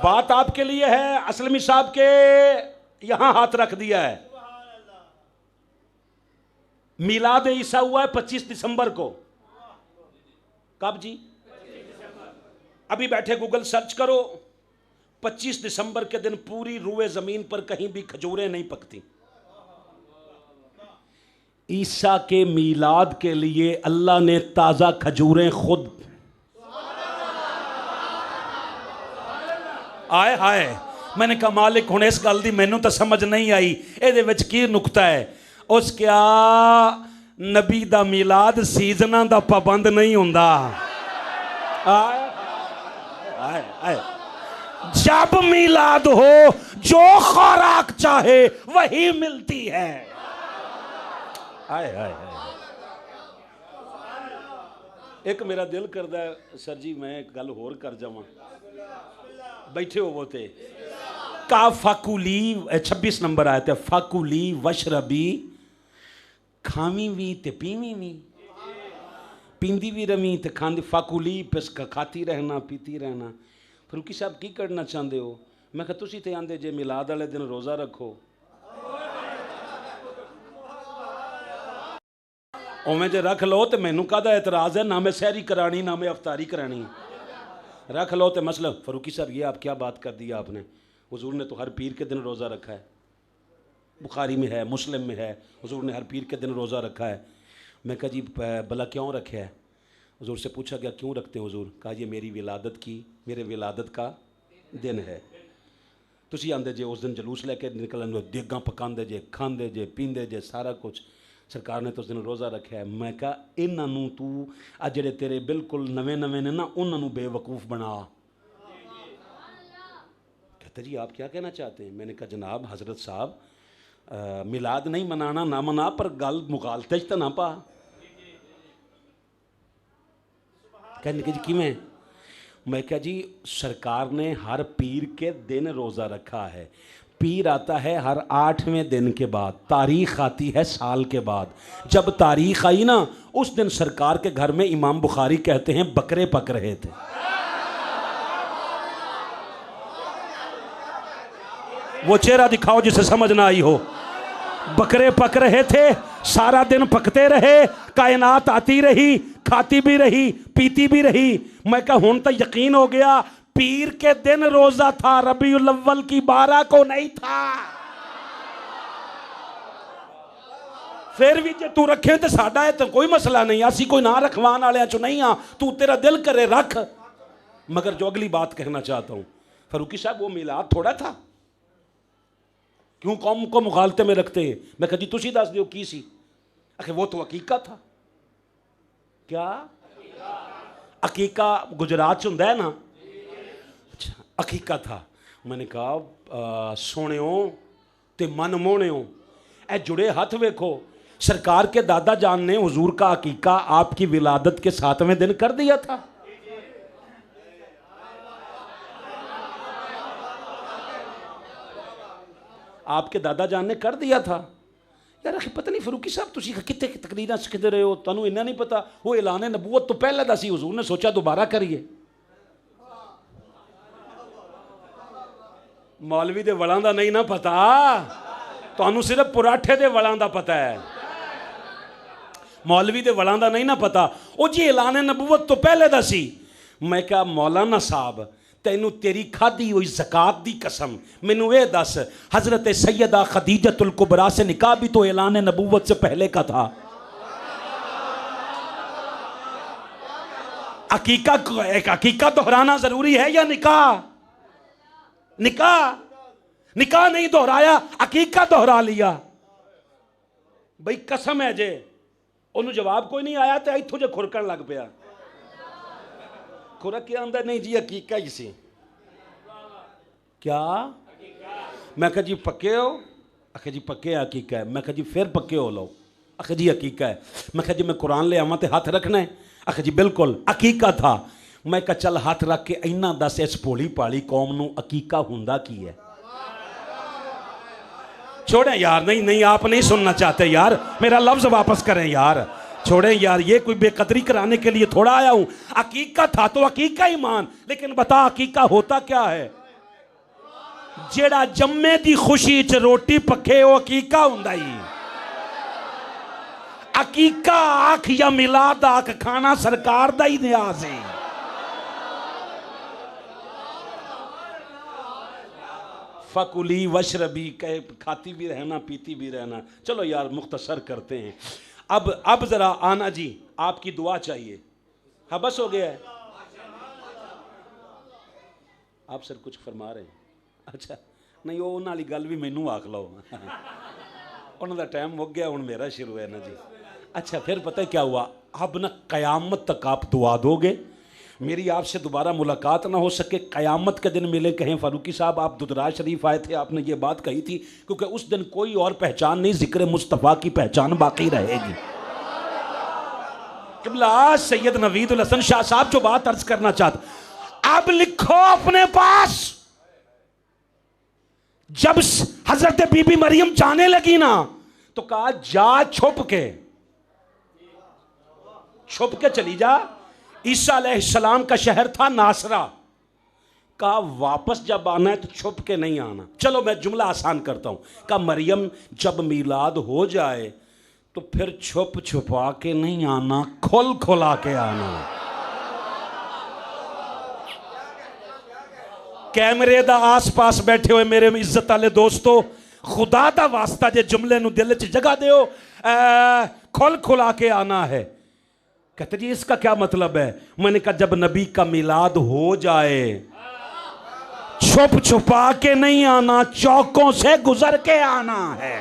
बात आपके लिए है। असलमी साहब के यहां हाथ रख दिया है। मिलाद ईसा हुआ है 25 दिसंबर को। कब जी? अभी बैठे गूगल सर्च करो, 25 दिसंबर के दिन पूरी रूए जमीन पर कहीं भी खजूरें नहीं पकती। ईसा के मिलाद के लिए अल्लाह ने ताजा खजूरें खुद। आए हाय, मैंने कहा मालिक हुण इस गल दी मैनू तो समझ नहीं आई, ਇਹਦੇ ਵਿੱਚ ਕੀ नुकता है? उस क्या नबी दा मिलाद सीजनां दा पाबंद नहीं हुंदा। जब मिलाद हो जो खुराक चाहे वही मिलती है। आए आए एक मेरा दिल करदा है सर जी मैं एक गल होर कर जावां। बैठे हो वो ते का फाकुली 26 नंबर आयत है, फाकुली वशरबी, खावी भी ते पीवी भी, पींदी भी रवी ते खांदी, फाकुली पिस खाती रहना पीती रहना। फरूकी साहब की करना चाहते हो? मैं कहा तुसी ते आंदे जे मिलाद वाले दिन रोज़ा रखो, उवें जे रख लो तो मैनू काहदा एतराज़ है? ना मैं सहरी करानी ना मैं अफतारी करानी, रख लो तो मसला। फरूकी साहब ये आप क्या बात कर दी आपने, हुजूर ने तो हर पीर के दिन रोज़ा रखा है, बुखारी में है, मुस्लिम में है, हुजूर ने हर पीर के दिन रोज़ा रखा है। मैं कहा जी भला क्यों रखे है? हुजूर से पूछा गया क्यों रखते हैं हुजूर? कहा ये मेरी विलादत की, मेरे विलादत का दिन है। तुसी आंदे जे उस दिन जलूस लैके निकलन, देगा पकांदे जे, खांदे जे, पींदे जे, सारा कुछ। सरकार ने तो उस दिन रोज़ा रखा है। मैं कहा इन्हों तू आ जेड़े तेरे बिल्कुल नवे नवे ने ना, उन्होंने बेवकूफ़ बना। कहते जी आप क्या कहना चाहते हैं? मैंने कहा जनाब हज़रत साहब मिलाद नहीं मनाना ना मना, पर गल मुगालते तो ना पा। कहने के जी किमें? मैं क्या जी सरकार ने हर पीर के दिन रोज़ा रखा है, पीर आता है हर 8वें दिन के बाद, तारीख़ आती है साल के बाद। जब तारीख़ आई ना उस दिन सरकार के घर में इमाम बुखारी कहते हैं बकरे पक रहे थे। वो चेहरा दिखाओ जिसे समझ ना आई हो। बकरे पक रहे थे, सारा दिन पकते रहे, कायनात आती रही, खाती भी रही, पीती भी रही। मैं कहा हुन तो यकीन हो गया पीर के दिन रोजा था, रबीउल अव्वल की 12 को नहीं था। फिर भी जे तू रखे तो साडा है तो कोई मसला नहीं, असी कोई ना रखवान वाले चो नहीं हाँ, तू तेरा दिल करे रख। मगर जो अगली बात कहना चाहता हूं, फरूकी साहब वो मिलाद थोड़ा था, क्यों कौम को मुखालते में रखते हैं? मैं कहा जी तुसी दस दियो की सी? आखिर वो तो अकीका था। क्या अकीका गुजरात च हुंदा है ना? अच्छा अकीका था। मैंने कहा सोनियो ते मन मोहनियो, ए जुड़े हाथ वेखो। सरकार के दादा जान ने हुजूर का अकीका आपकी विलादत के 7वें दिन कर दिया था। आपके दादा जान ने कर दिया था। यार पता नहीं फरूकी साहब तुसी कितने तकरीरां सिखते रहे हो, तुहानू इन्ना नहीं पता वो ऐलान नबूवत तो पहले दा सी, हुजूर ने सोचा दोबारा करिए। मौलवी दे वलां दा नहीं ना पता, तुहानू सिर्फ पराठे दे वलां दा पता है, मौलवी दे वलां दा नहीं ना पता। वो जी ऐलान नबूवत तो पहले दा सी। मैं कहा मौलाना साहब तैनू तेरी खादी हुई ज़कात दी कसम मैनू ये दस, हज़रत सैयदा खदीजतुल कुबरा से निकाह भी तो ऐलान नबूवत से पहले का था। अकीका दोहराना जरूरी है या निकाह? निकाह नहीं दोहराया, अकीका दोहरा लिया। भाई कसम है जे, उन्होंने जवाब कोई नहीं आया तो इत्थों जे खुरकन लग पिया। खुरक के आंदा नहीं जी अकीका ही सी। क्या? मैं कहा जी पक्के हो? आखे जी पक्के अकीका है। मैं कहा जी फिर पक्के हो लो? आखे जी अकीका है। मैं कहा जी मैं कुरान ले आवा तो हाथ रखना है? आखे जी बिल्कुल अकीका था। मैं कहा चल हाथ रख के इन्ना दस इस भोली भाली कौम नू अकीका हुंदा की है? छोड़े यार, नहीं आप नहीं सुनना चाहते यार, मेरा लफ्ज वापस करें यार, छोड़े यार, ये कोई बेकदरी कराने के लिए थोड़ा आया हूं। अकीका था तो अकीका ही मान, लेकिन बता अकीका होता क्या है? जेड़ा जम्मे दी खुशी च रोटी पके वो अकीका हुंदा ही। अकीका आख या मिलाद आख खाना सरकार दा ही न्याज है। फकुली वशरबी कहे खाती भी रहना पीती भी रहना। चलो यार मुख्तसर करते हैं। अब जरा आना जी, आपकी दुआ चाहिए। हाँ बस हो गया है। आप सर कुछ फरमा रहे हैं? अच्छा नहीं वो उन्होंने वाली गल भी मैनू आख लो उन्होंने टाइम मुक गया, हूँ मेरा शुरू है ना जी। अच्छा फिर पता है क्या हुआ, अब ना क़यामत तक आप दुआ दोगे, मेरी आपसे दोबारा मुलाकात ना हो सके, क़यामत के दिन मिले कहें फारूकी साहब आप दुदराज शरीफ आए थे, आपने ये बात कही थी, क्योंकि उस दिन कोई और पहचान नहीं, जिक्र मुस्तफ़ा की पहचान बाकी रहेगी। किबला सैयद नवीदुल हसन शाह साहब जो बात अर्ज करना चाहते, अब लिखो अपने पास जब हजरत बीबी मरियम जाने लगी ना तो कहा जा छुप के चली जा। ईसा अलैहिस्सलाम का शहर था नासरा। कहा वापस जब आना है तो छुप के नहीं आना। चलो मैं जुमला आसान करता हूं। कहा मरियम जब मीलाद हो जाए तो फिर छुप छुपा के नहीं आना, खोल खोला के आना। कैमरे दा आस पास बैठे हुए मेरे इज्जत वाले दोस्तों, खुदा दा वास्ता जे जुमले नु दिल च जगह दियो, खोल खुला के आना है। कहते जी इसका क्या मतलब है? मैंने कहा जब नबी का मिलाद हो जाए छुप छुपा के नहीं आना, चौकों से गुजर के आना है।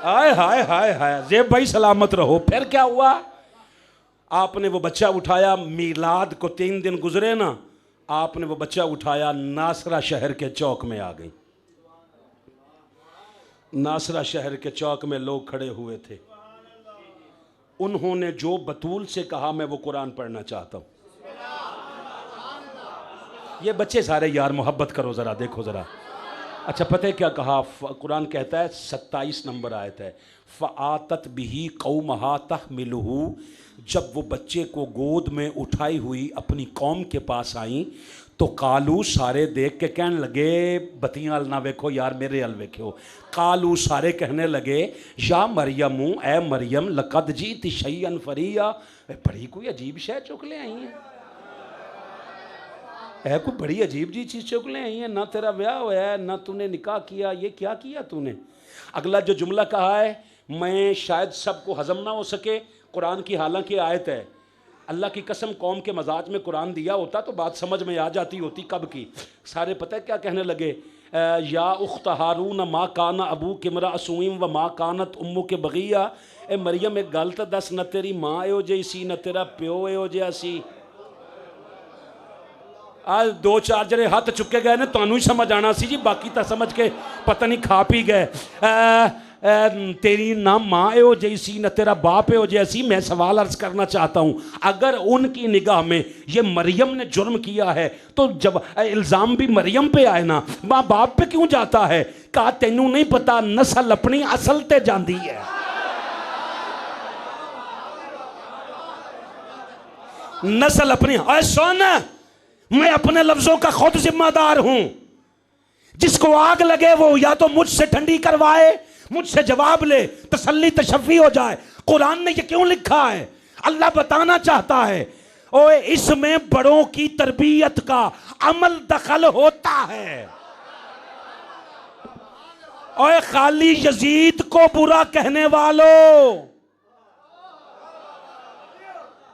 हाय हाय हाय हाय, जेब भाई सलामत रहो। फिर क्या हुआ? आपने वो बच्चा उठाया, मिलाद को 3 दिन गुजरे ना, आपने वो बच्चा उठाया, नासरा शहर के चौक में आ गई। नासरा शहर के चौक में लोग खड़े हुए थे। उन्होंने जो बतूल से कहा मैं वो कुरान पढ़ना चाहता हूं। ये बच्चे सारे यार मोहब्बत करो जरा, देखो जरा। अच्छा पता है क्या कहा? कुरान कहता है 27 नंबर आयत है, फ़आतत बिही कौमहा तहमिलुहु। जब वो बच्चे को गोद में उठाई हुई अपनी कौम के पास आई तो कालू सारे देख के कहने लगे, बतियां अल ना वेखो यार, मेरे अल वेखो। कालू सारे कहने लगे या मरियमू, ए मरियम, लकद जी तिशैयन फरिया, बड़ी कोई अजीब शय चुक ले आई है, है कोई बड़ी अजीब जी चीज़ चुक ले आई है। ना तेरा ब्याह हुआ है, ना तूने निकाह किया, ये क्या किया तूने? अगला जो जुमला कहा है, मैं शायद सबको हजम ना हो सके कुरान की, हालांकि आयत है। अल्लाह की कसम कौम के मजाज में कुरान दिया होता तो बात समझ में आ जाती होती कब की। सारे पता है क्या कहने लगे? या उख्त हारून माँ काना अबू किमरा असूम व माँ कानत उम्मू के बगिया। ए मरियम एक गल तो दस, न तेरी माँ एहो जी सी न तेरा प्यो एहो जिहा सी। आज 2-4 जने हथ चुके गए ने, तुहानू ही समझ आना सी जी, बाकी तो समझ के पता नहीं खा पी गए। तेरी ना माँ एहो जैसी न तेरा बाप एहो जैसी। मैं सवाल अर्ज करना चाहता हूँ, अगर उनकी निगाह में ये मरियम ने जुर्म किया है तो जब इल्ज़ाम भी मरियम पे आए ना, माँ बाप पे क्यों जाता है? कहा तेनू नहीं पता, नस्ल अपनी असल ते जाती है। नस्ल अपनी। अरे सुन, मैं अपने लफ्जों का खुद जिम्मेदार हूं। जिसको आग लगे वो या तो मुझसे ठंडी करवाए, मुझसे जवाब ले, तसल्ली तशफ़ी हो जाए। कुरान ने ये क्यों लिखा है? अल्लाह बताना चाहता है ओए इसमें बड़ों की तरबियत का अमल दखल होता है। ओए खाली यजीद को बुरा कहने वालों,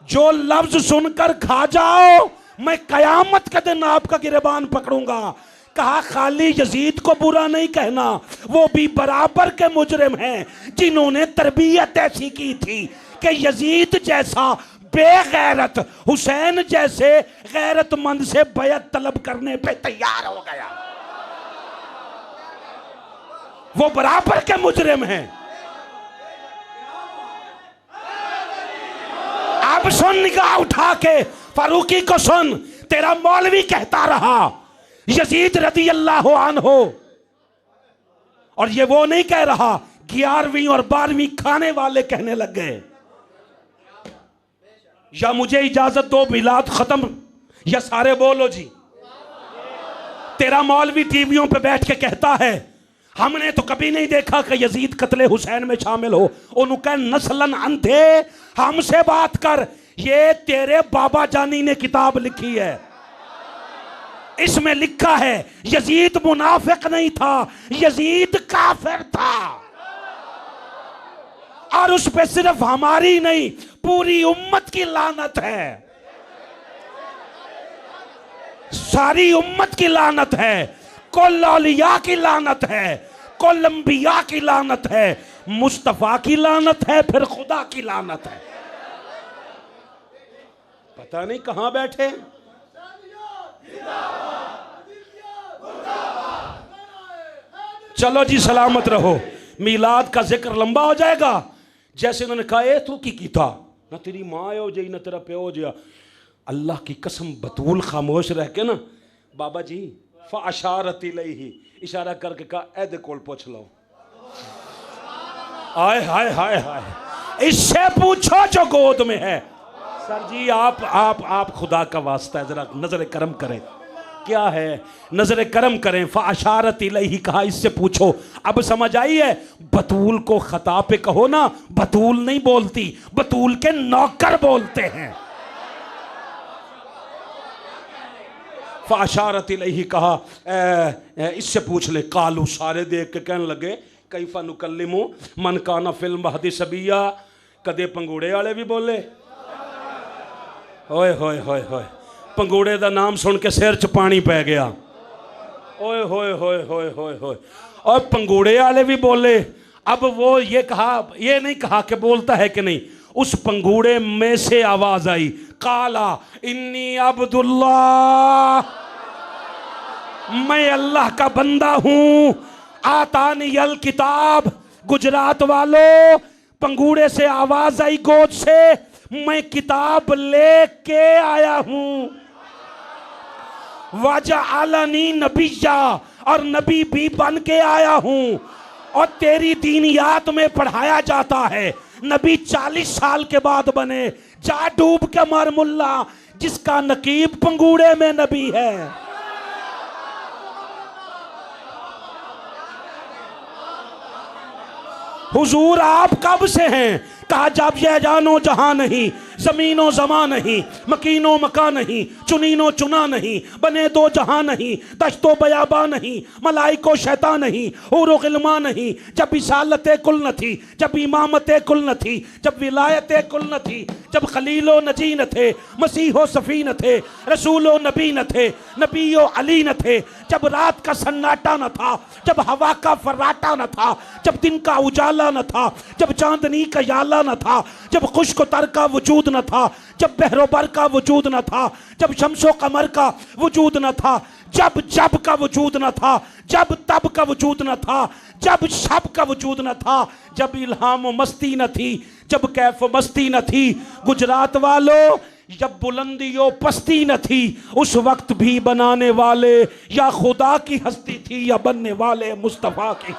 जो लफ्ज सुनकर खा जाओ, मैं कयामत के दिन आपका गिरबान पकड़ूंगा। कहा खाली यजीद को बुरा नहीं कहना, वो भी बराबर के मुजरिम हैं जिन्होंने तरबियत ऐसी की थी कि यजीद जैसा बेगैरत हुसैन जैसे गैरतमंद से बैत तलब करने पे तैयार हो गया। वो बराबर के मुजरिम हैं। अब सुन, निगाह उठा के फारूकी को सुन। तेरा मौलवी कहता रहा यजीद रदी अल्लाह अन्हो, और ये वो नहीं कह रहा, 11वीं और 12वीं खाने वाले कहने लग गए या मुझे इजाजत दो मिलाद खत्म, या सारे बोलो जी। तेरा मौलवी टीवियों पे बैठ के कहता है हमने तो कभी नहीं देखा कि यजीद कत्ले हुसैन में शामिल हो। उनका नस्लन अंधे, हमसे बात कर। ये तेरे बाबा जानी ने किताब लिखी है, इसमें लिखा है यजीद मुनाफिक नहीं था, यजीद काफिर था। और उस पे सिर्फ हमारी नहीं पूरी उम्मत की लानत है, सारी उम्मत की लानत है, कुल औलिया की लानत है, कुल अंबिया की लानत है, मुस्तफा की लानत है, फिर खुदा की लानत है। पता नहीं कहां बैठे। चलो जी सलामत रहो। मीलाद का जिक्र लंबा हो जाएगा। जैसे उन्होंने कहा ए तू की था, ना तेरी माँ हो जी ना तेरा प्यो जिया। अल्लाह की कसम बतूल खामोश रह के ना बाबा जी फ़अशारत इलैहि इशारा करके कहा ऐदे कोल पूछ लो। हाय हाय हाय हाय, इससे पूछो जो गोद में है। सर जी आप खुदा का वास्ता है जरा नजर करम करें, क्या है नजर करम करें। फ़अशारत इलैहि कहा इससे पूछो। अब समझ आई है, बतूल को खता पे कहो ना, बतूल नहीं बोलती, बतूल के नौकर बोलते हैं। फ़अशारत इलैहि कहा इससे पूछ ले। कालू सारे देख के कहने लगे कैफा नुकल्लिमु मन काना फिल महदी सबिया। कदे पंगूड़े वाले भी बोले, ओए होए होए होए, पंगूड़े का नाम सुन के सिर च पानी पै गया। ओए होए होए होए होए होए, और पंगूड़े वाले भी बोले। अब वो ये कहा, ये नहीं कहा कि बोलता है कि नहीं, उस पंगूड़े में से आवाज आई काला इन्नी अब्दुल्लाह, मैं अल्लाह का बंदा हूं। आतानी अल किताब। गुजरात वालों, पंगूड़े से आवाज आई गोद से, मैं किताब लेके आया हूं। वजअलनी नबिय्या, और नबी भी बन के आया हूं। और तेरी दीनियात में पढ़ाया जाता है नबी 40 साल के बाद बने। जा डूब के मर मुल्ला, जिसका नकीब पंगूड़े में नबी है। हुजूर आप कब से हैं? कहा जब यह जानो जहां नहीं, जमीनो जमा नहीं, मकीनो मका नहीं, चुनीनो चुना नहीं, बने दो जहां नहीं, दश्तो बयाबा नहीं, मलाइको शैता नहीं, हुरो गिल्मा नहीं। जब इसालत कुल न थी, जब इमामत कुल न थी, जब विलायत कुल न थी, जब खलीलो नजी न थे, मसीहो सफ़ी न थे, रसूलो नबी न थे, नबीओ अली न थे। जब रात का सन्नाटा न था, जब हवा का फर्राटा न था, जब दिन का उजाला न था, जब चांदनी का याला न था, जब खुश्क तर का वजूद न था, जब बहरोबर का वजूद न था, जब शम्सो कमर का वजूद न था, जब जब का वजूद न था, जब तब का वजूद न था, जब शब का वजूद न था, जब इल्हाम मस्ती न थी, जब कैफ मस्ती न थी। गुजरात वालों, जब बुलंदियों पस्ती न थी, उस वक्त भी बनाने वाले या खुदा की हस्ती थी या बनने वाले मुस्तफा की।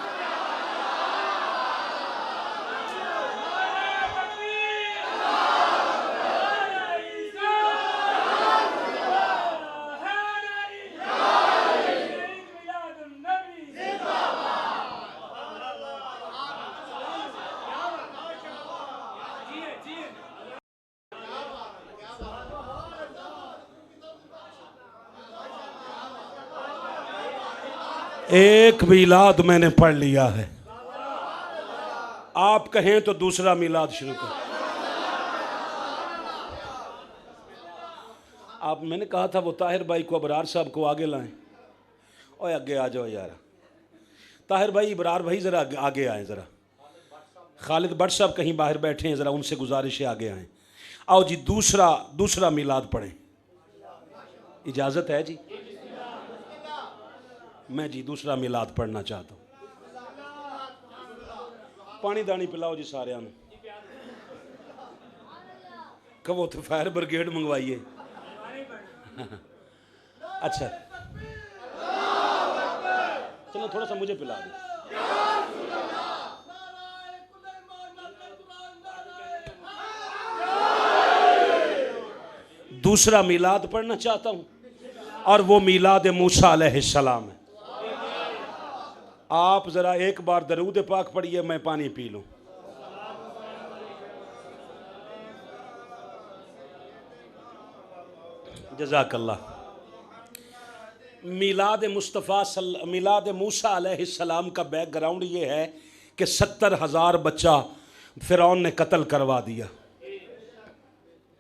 एक मिलाद मैंने पढ़ लिया है, आप कहें तो दूसरा मिलाद शुरू करें। आप मैंने कहा था वो ताहिर भाई को, अबरार साहब को आगे लाएं। ओए आगे आ जाओ यार, ताहिर भाई, इबरार भाई ज़रा आगे आए। ज़रा खालिद भट्ट साहब कहीं बाहर बैठे हैं, ज़रा उनसे गुजारिश है आगे आएँ। आओ जी, दूसरा मिलाद पढ़ें, इजाज़त है जी? मैं जी दूसरा मिलाद पढ़ना चाहता हूँ। पानी दानी पिलाओ जी सारे। कहो तो फायर ब्रिगेड मंगवाइए। अच्छा चलो थोड़ा सा मुझे पिला दो। दूसरा मिलाद पढ़ना चाहता हूँ, और वो मिलाद मूसा अलैहिस्सलाम है। आप ज़रा एक बार दरूद पाक पढ़िए, मैं पानी पी लूँ। जज़ाकल्लाह। मिलाद मूसा अलैहिस्सलाम का बैकग्राउंड ये है कि 70,000 बच्चा फ़िरौन ने कत्ल करवा दिया।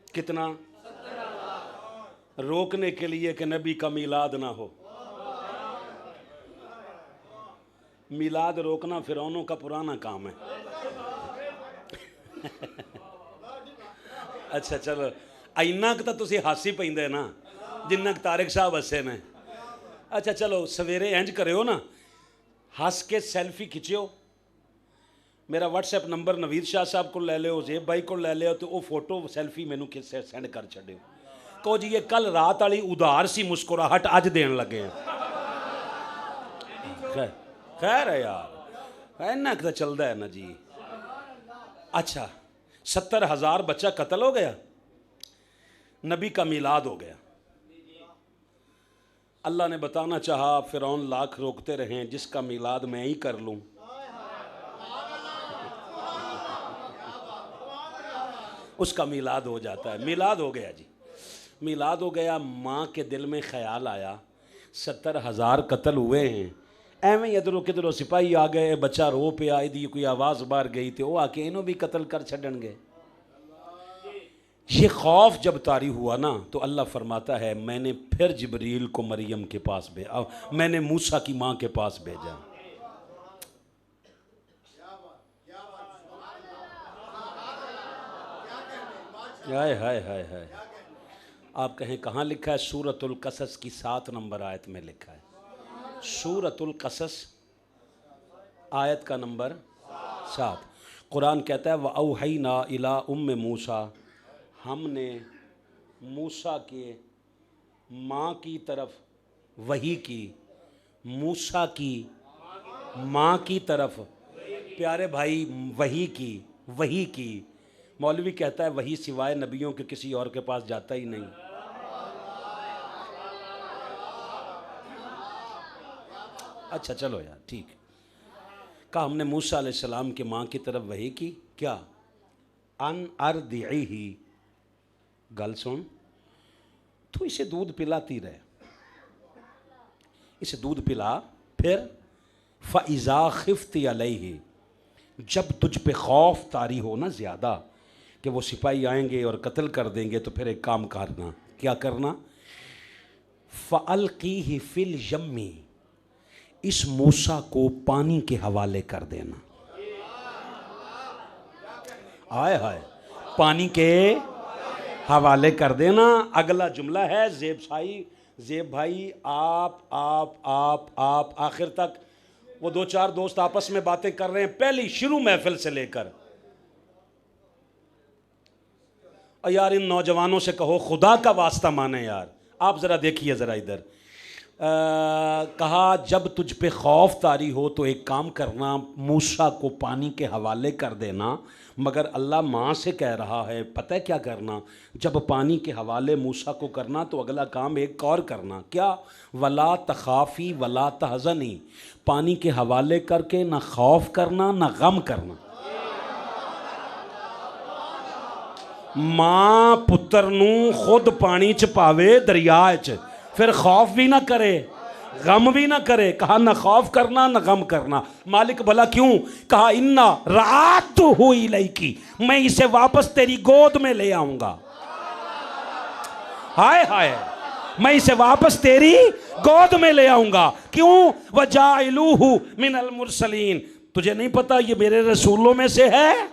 कितना? रोकने के लिए कि नबी का मिलाद ना हो। मिलाद रोकना फ़िरौनों का पुराना काम है। अच्छा चलो, इन्ना तो तुसी हासी पैंदे ना जिन्ना तारिक साहब हसे ने। अच्छा चलो, सवेरे इंज करो ना, हस के सैल्फी खिंचो। मेरा व्हाट्सएप नंबर नवीद शाह साहब को ले लो, जेब भाई को ले लो, तो वो फोटो सैल्फी मैनू सेंड कर छो। को जी ये कल रात वाली उधार सी मुस्कुराहट अज देन लगे हैं। खैर है यार, इन्ना तो चलता है ना जी। अच्छा 70,000 बच्चा कत्ल हो गया, नबी का मिलाद हो गया। अल्लाह ने बताना चाहा, फिरौन लाख रोकते रहे, जिसका मिलाद मैं ही कर लूं। उसका मिलाद हो जाता है। मिलाद हो गया जी, मिलाद हो गया। माँ के दिल में ख्याल आया 70,000 कत्ल हुए हैं, एवं ही इधरों किधरों सिपाही आ गए, बच्चा रो पे आई दी, कोई आवाज़ बाहर गई तो वो आके इन्हों भी कत्ल कर छड़नगे। ये खौफ जब तारी हुआ ना तो अल्लाह फरमाता है मैंने फिर जिब्रील को मरियम के पास भेजा, मैंने मूसा की माँ के पास भेजा। हाय हाय हाय हाय। आप कहें कहाँ लिखा है? सूरतुल कसस की 7 नंबर आयत में लिखा है। सूरतुल कसस आयत का नंबर 7। कुरान कहता है व औहैना इला उम्मे मूसा, हमने मूसा के माँ की तरफ वही की, मूसा की माँ की तरफ प्यारे भाई वही की। मौलवी कहता है वही सिवाय नबियों के किसी और के पास जाता ही नहीं। अच्छा चलो यार ठीक। कहा हमने मूसा अलैहिस्सलाम के माँ की तरफ वही की, क्या? अन अर्दिही, गल सुन, तू इसे दूध पिलाती रहे, इसे दूध पिला। फिर फ़इज़ा खिफ्ती अलैहि, जब तुझ पे खौफ तारी हो ना ज़्यादा कि वो सिपाही आएंगे और कत्ल कर देंगे, तो फिर एक काम करना। क्या करना? फ़अल्क़ीहि फ़िल यम्मी, इस मूसा को पानी के हवाले कर देना। हाय हाय, पानी के हवाले कर देना। अगला जुमला है ज़ेब भाई आप आखिर तक वो 2-4 दोस्त आपस में बातें कर रहे हैं, पहली शुरू महफिल से लेकर। और यार इन नौजवानों से कहो खुदा का वास्ता माने यार, आप ज़रा देखिए ज़रा इधर। कहा जब तुझ पे खौफ तारी हो तो एक काम करना, मूसा को पानी के हवाले कर देना। मगर अल्लाह माँ से कह रहा है पता है क्या करना? जब पानी के हवाले मूसा को करना तो अगला काम एक और करना। क्या? वला तखाफ़ी वला तहज़नी, पानी के हवाले करके ना खौफ करना ना गम करना। माँ पुत्र नू खुद पानी च पावे दरिया च, फिर खौफ भी ना करे गम भी ना करे। कहा ना खौफ करना ना गम करना। मालिक भला क्यों? कहा इन्ना रात हुई लईकी, मैं इसे वापस तेरी गोद में ले आऊंगा। हाय हाय, मैं इसे वापस तेरी गोद में ले आऊंगा। क्यों? वजाइलूहु मिनल मुरसलीन, तुझे नहीं पता ये मेरे रसूलों में से है?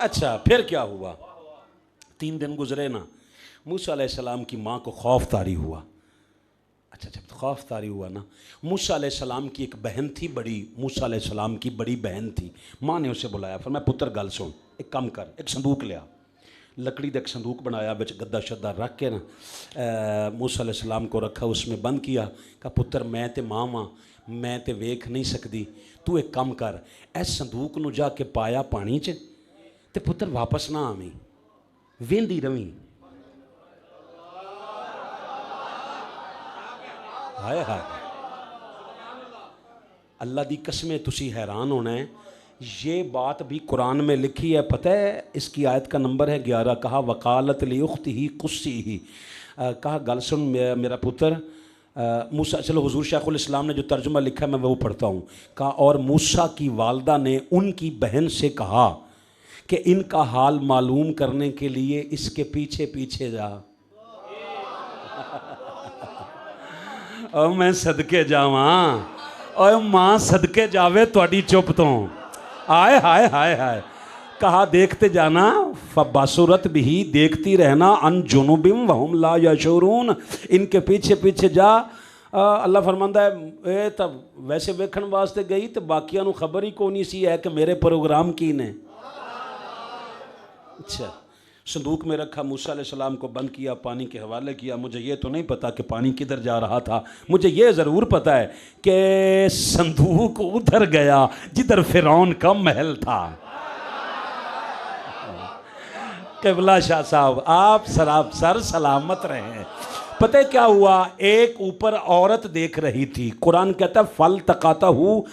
अच्छा फिर क्या हुआ? 3 दिन गुजरे ना, मूसा अलैहिस्सलाम की माँ को खौफ तारी हुआ। अच्छा जब खौफ तारी हुआ ना, मूसा अलैहिस्सलाम की एक बहन थी बड़ी, मूसा अलैहिस्सलाम की बड़ी बहन थी। माँ ने उसे बुलाया, फिर मैं पुत्र गल सुन, एक काम कर, एक संदूक लिया। लकड़ी का एक संदूक बनाया, बिच गद्दा शद्दा रख के ना मूसा अलैहिस्सलाम को रखा, उसमें बंद किया। कहा पुत्र मैं ते माँ वां, मैं ते वेख नहीं सकती, तू एक काम कर, इस संदूक नूं जाके पाया पानी च ते पुत्र वापस ना आवी, वेंदी रवी। हाय हाय, अल्लाह दी कसमें तुसी हैरान होना है। ये बात भी कुरान में लिखी है, पता है? इसकी आयत का नंबर है 11। कहा वकालत ली उख्तिही कुस्सीही, कहा गल सुन मेरा पुत्र मूसा। चलो हुजूर शेखुल इस्लाम ने जो तर्जुमा लिखा है मैं वो पढ़ता हूँ। कहा और मूसा की वालदा ने उनकी बहन से कहा कि इनका हाल मालूम करने के लिए इसके पीछे पीछे जा। और मैं सदके जावा, और माँ सदके जावे थोड़ी चुप तो। आए हाय हाय हाय। कहा देखते जाना, फबासुरत भी देखती रहना, अन जुनुबिम वहुम ला यशूरून, इनके पीछे पीछे जा। अल्लाह फरमांदा है ए तब वैसे वेखण वास्ते गई तो बाकियां नूं खबर ही कोनी सी है कि मेरे प्रोग्राम की ने। अच्छा, संदूक में रखा, मूसा अलैहिस्सलाम को बंद किया, पानी के हवाले किया। मुझे ये तो नहीं पता कि पानी किधर जा रहा था। मुझे ये ज़रूर पता है कि संदूक उधर गया जिधर फ़िरौन का महल था। क़िबला शाह साहब आप सर सलामत रहे। पता है क्या हुआ, एक ऊपर औरत देख रही थी। कुरान कहता है फल तकाता हूँ,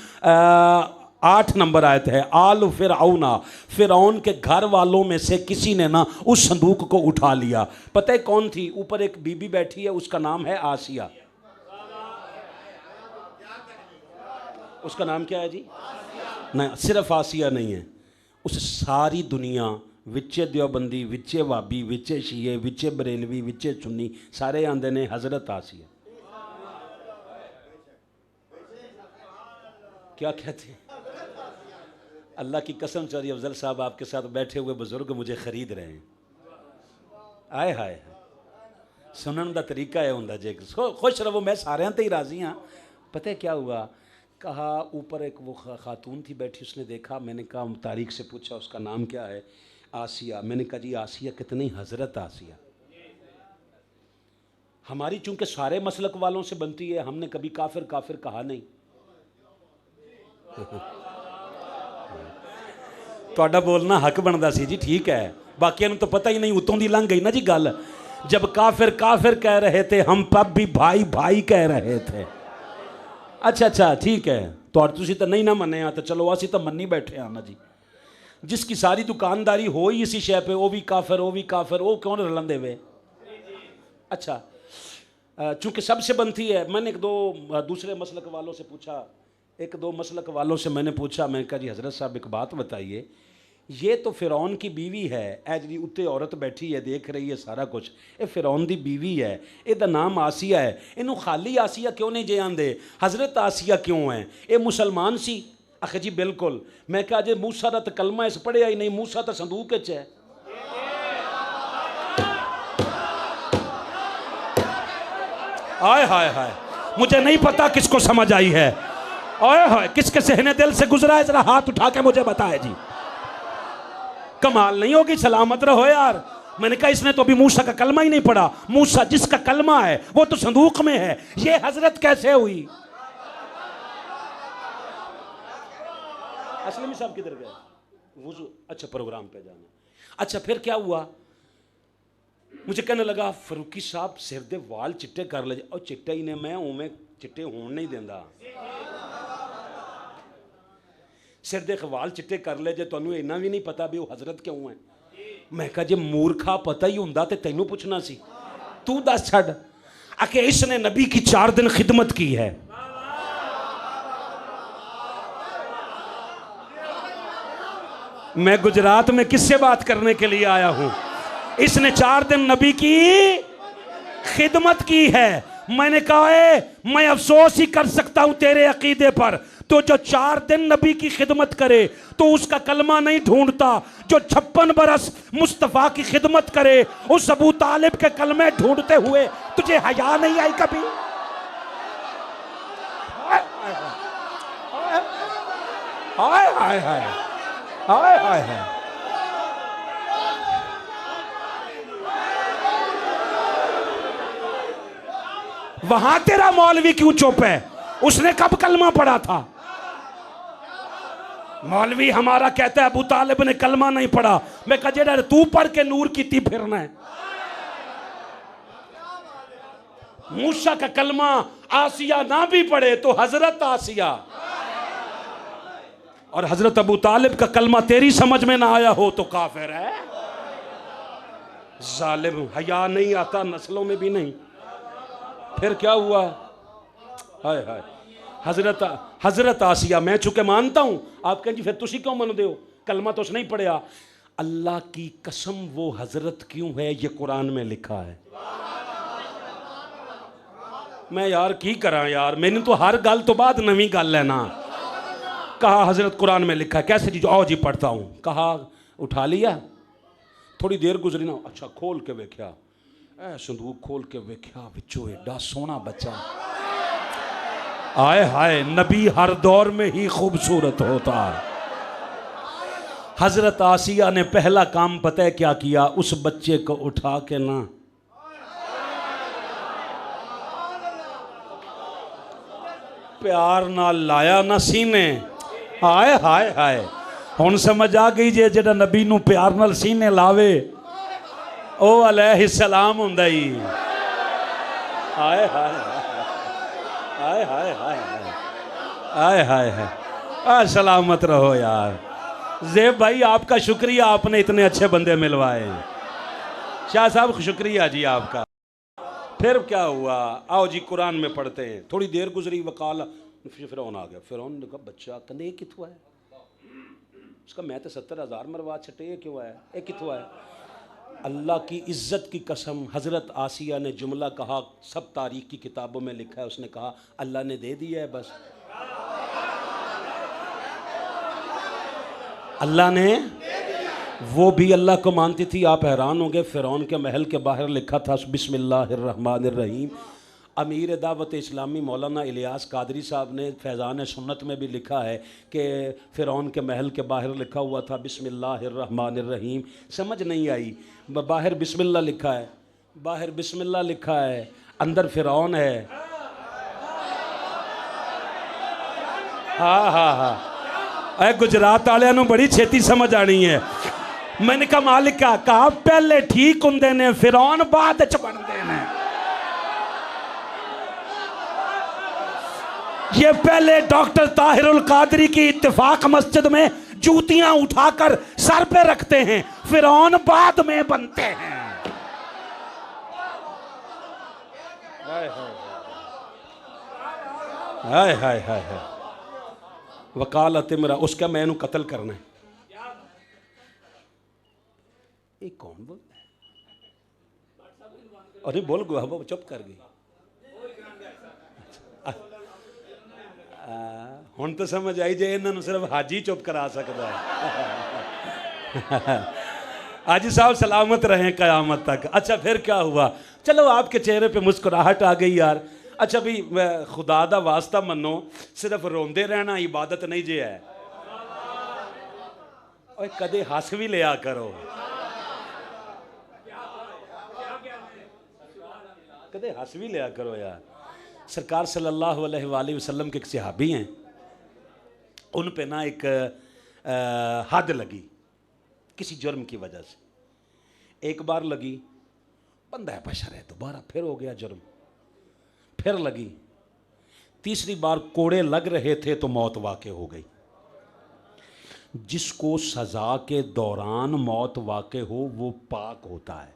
8 नंबर आयत है, आल फिरौना, फिरौन के घर वालों में से किसी ने ना उस संदूक को उठा लिया। पता है कौन थी? ऊपर एक बीबी बैठी है, उसका नाम है आसिया। उसका नाम क्या है जी? नहीं, सिर्फ आसिया नहीं है, उस सारी दुनिया विचे देवबंदी, विचे वाबी, विचे शिये, विचे बरेलवी, विचे सुन्नी, सारे आंदे ने हजरत आसिया। क्या कहते हैं? अल्लाह की कसम चौधरी अफजल साहब आपके साथ बैठे हुए बुजुर्ग मुझे खरीद रहे हैं। आए हाय, सुनने का तरीका है उनका जे खुश रहो, मैं सारे ते ही राजी हाँ। पता है क्या हुआ, कहा ऊपर एक वो खातून थी बैठी, उसने देखा, मैंने कहा तारीख से पूछा उसका नाम क्या है? आसिया। मैंने कहा जी आसिया कितनी? हजरत आसिया। हमारी चूंकि सारे मसलक वालों से बनती है, हमने कभी काफिर काफिर कहा नहीं। ਤੁਹਾਡਾ बोलना हक बनता सी जी, ठीक है, बाकियों तो पता ही नहीं, उतों दी लंघ गई ना जी गल। जब काफिर काफिर कह रहे थे, हम तब भी भाई भाई कह रहे थे। अच्छा ठीक है, तुसी तो नहीं ना मने, तो चलो असी तो मन्नी बैठे हैं ना जी। जिसकी सारी दुकानदारी हो ही इसी शय पे, वो भी काफिर, वो भी काफिर, वो क्यों रलन देवे? अच्छा, चूंकि सबसे बनती है, मैंने एक दो दूसरे मसलक वालों से पूछा, एक दो मसलक वालों से मैंने पूछा, मैंने कहा जी हज़रत साहब एक बात बताइए, ये तो फ़िरौन की बीवी है, ए जी उत्ते औरत बैठी है देख रही है सारा कुछ, ये फ़िरौन की बीवी है, ਇਹਦਾ नाम आसिया है, इनू खाली आसिया क्यों नहीं जे आंदे, हज़रत आसिया क्यों है? ये मुसलमान सी? आखे जी बिल्कुल। मैं कहा जे मूसा का तो कलमा इस पढ़िया ही नहीं, मूसा तो संदूक च है। आय हाय हाय, मुझे नहीं पता किसको समझ आई है। आय हाय, किसके सहने दिल से गुजरा है, जरा हाथ उठा के मुझे बताए जी। कमाल नहीं होगी, सलामत रहो यार। मैंने कहा इसने तो अभी मूसा का कलमा ही नहीं पढ़ा। मूसा जिसका कलमा है वो तो संदूक में है, ये हजरत कैसे हुई? असलमी साहब किधर गए? वुजू, अच्छा प्रोग्राम पे जाना। अच्छा फिर क्या हुआ, मुझे कहने लगा फरूकी साहब सिर दे वाल चिट्टे कर ले। और चिट्टे ही ने, मैं उमें चिट्टे होने नहीं देंदा। सिर दे वाल चिट्टे कर ले जे तुहानू इन्ना भी नहीं पता भी वो हजरत क्यों है। मैं कहा जे मूर्खा पता ही हुंदा ते तैनू पूछना सी, तू दस छड़। आके इसने नबी की 4 दिन खिदमत की है। मैं गुजरात में किससे बात करने के लिए आया हूं? इसने 4 दिन नबी की खिदमत की है। मैंने कहा है मैं अफसोस ही कर सकता हूं तेरे अकीदे पर, तो जो 4 दिन नबी की खिदमत करे तो उसका कलमा नहीं ढूंढता, जो 56 बरस मुस्तफ़ा की खिदमत करे उस अबू तालिब के कलमे ढूंढते हुए तुझे हया नहीं आई कभी? हाय हाय हाय हाय हाय हाय। वहां तेरा मौलवी क्यों चुप है? उसने कब कलमा पढ़ा था? मौलवी हमारा कहता है अबू तालिब ने कलमा नहीं पढ़ा। मैं कहा जेड़ा तू पढ़ के नूर की ती फिरना है। मूसा का कलमा आसिया ना भी पढ़े तो हजरत आसिया, और हजरत अबू तालिब का कलमा तेरी समझ में ना आया हो तो काफिर है। जालिम, हया नहीं आता नस्लों में भी नहीं। फिर क्या हुआ? हाय हाय, हजरत आसिया। मैं चूंकि मानता हूं, आप कहें जी फिर तुसी क्यों मानते हो? कलमा तो उसने नहीं पढ़िया। अल्लाह की कसम वो हजरत क्यों है ये कुरान में लिखा है। मैं यार की करा यार, मैंने तो हर गल तो बाद नवी गल है ना। कहा हजरत कुरान में लिखा है। कैसे जी? आओ जी पढ़ता हूं। कहा उठा लिया, थोड़ी देर गुजरी ना, अच्छा खोल के वेख्या, संदूक खोल के वेख्या, विचों एडा सोना बच्चा। आए हाय, नबी हर दौर में ही खूबसूरत होता है। हजरत आसिया ने पहला काम पता है क्या किया? उस बच्चे को उठा के ना प्यार ना लाया ना सीने। हाय हाय हाय, हुण समझ आ गई जे जेड़ा नबी नू प्यार नाल सीने लावे ओ अलैहिस्सलाम हुंदा ही। हाय हाय हाय हाय हाय हाय हाय हाय, सलामत रहो यार। ज़ेब भाई आपका शुक्रिया, आपने इतने अच्छे बंदे मिलवाए। शाह साहब शुक्रिया जी आपका। फिर क्या हुआ? आओ जी कुरान में पढ़ते हैं। थोड़ी देर गुजरी, वकाल फिरौन आ गया। फिरौन ने कहा बच्चा कने ये किथों है? उसका मैं तो 70,000 मरवा छटे, ये क्यों है? ये किथों है? अल्लाह की इज्जत की कसम, हज़रत आसिया ने जुमला कहा, सब तारीख की किताबों में लिखा है। उसने कहा अल्लाह ने दे दिया है बस। अल्लाह ने, वो भी अल्लाह को मानती थी। आप हैरान होंगे, फ़िरौन के महल के बाहर लिखा था बिस्मिल्लाहिर्रहमानिर्रहीम। अमीर दावत इस्लामी मौलाना इलियास कादरी साहब ने फैज़ान सुन्नत में भी लिखा है कि फ़िरौन के महल के बाहर लिखा हुआ था बिस्मिल्लाहिर्रहमानिर्रहीम। समझ नहीं आई, बाहर बिस्मिल्लाह लिखा है, बाहर बिस्मिल्लाह लिखा है, अंदर फ़िरौन है। हाँ हाँ हाँ, अरे गुजरात वालियां नूं बड़ी छेती समझ आनी है। मैंने कहा मालिका कहा पहले ठीक होंदे ने, फिरौन बाद च बनदे ने। ये पहले डॉक्टर ताहिरुल कादरी की इत्तेफाक मस्जिद में जूतियां उठाकर सर पे रखते हैं, फिरौन बाद में बनते हैं। हाय हाय हाय हाय, वकालत मेरा उसका मैं इनू कत्ल करना है। ये कौन बोल रहा है? अरे बोल गया वो चुप कर गई। हुण तो समझ आई जे इन्होंने सिर्फ हाजी चुप करा सकता है। हाजी साहब सलामत रहें कयामत तक। अच्छा फिर क्या हुआ? चलो आपके चेहरे पे मुस्कुराहट आ गई यार। अच्छा भी खुदा दा वास्ता मनो, सिर्फ रोंदे रहना इबादत नहीं जे है। और कदे हस भी लिया करो, कदे हस भी लिया करो यार। सरकार सल्लल्लाहु अलैहि वसल्लम के एक सहाबी हैं, उन पे ना एक हद लगी किसी जुर्म की वजह से। एक बार लगी, बंदा है बशर है, दोबारा फिर हो गया जुर्म, फिर लगी, तीसरी बार कोड़े लग रहे थे तो मौत वाक़ हो गई। जिसको सज़ा के दौरान मौत वाक़ हो वो पाक होता है,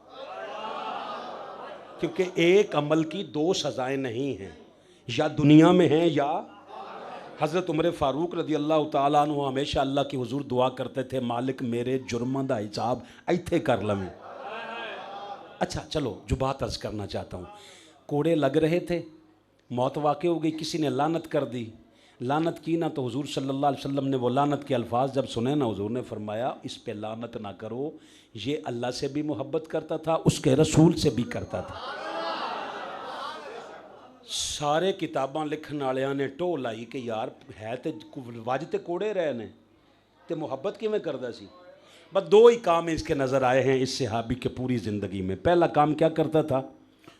क्योंकि एक अमल की दो सज़ाएं नहीं हैं, या दुनिया में हैं या। हज़रत उमर फ़ारूक रज़ी अल्लाह तआला अन्हु हमेशा अल्लाह की हुजूर दुआ करते थे, मालिक मेरे जुर्मां दा हिसाब इत्थे कर लवें। अच्छा चलो जो बात अर्ज़ करना चाहता हूँ, कोड़े लग रहे थे, मौत वाक़ हो गई, किसी ने लानत कर दी। लानत की ना तो हुजूर सल्लल्लाहु अलैहि वसल्लम ने वो लानत के अल्फाज जब सुने ना, हुजूर ने फरमाया इस पे लानत ना करो, ये अल्लाह से भी मोहब्बत करता था, उसके रसूल से भी करता था। सारे किताबां लिखण वालियां ने टो लाई कि यार है तो वज तो कोड़े रहे ने तो मुहब्बत किवें करदा सी। बस दो ही काम इसके नज़र आए हैं इस सहाबी के पूरी ज़िंदगी में। पहला काम क्या करता था?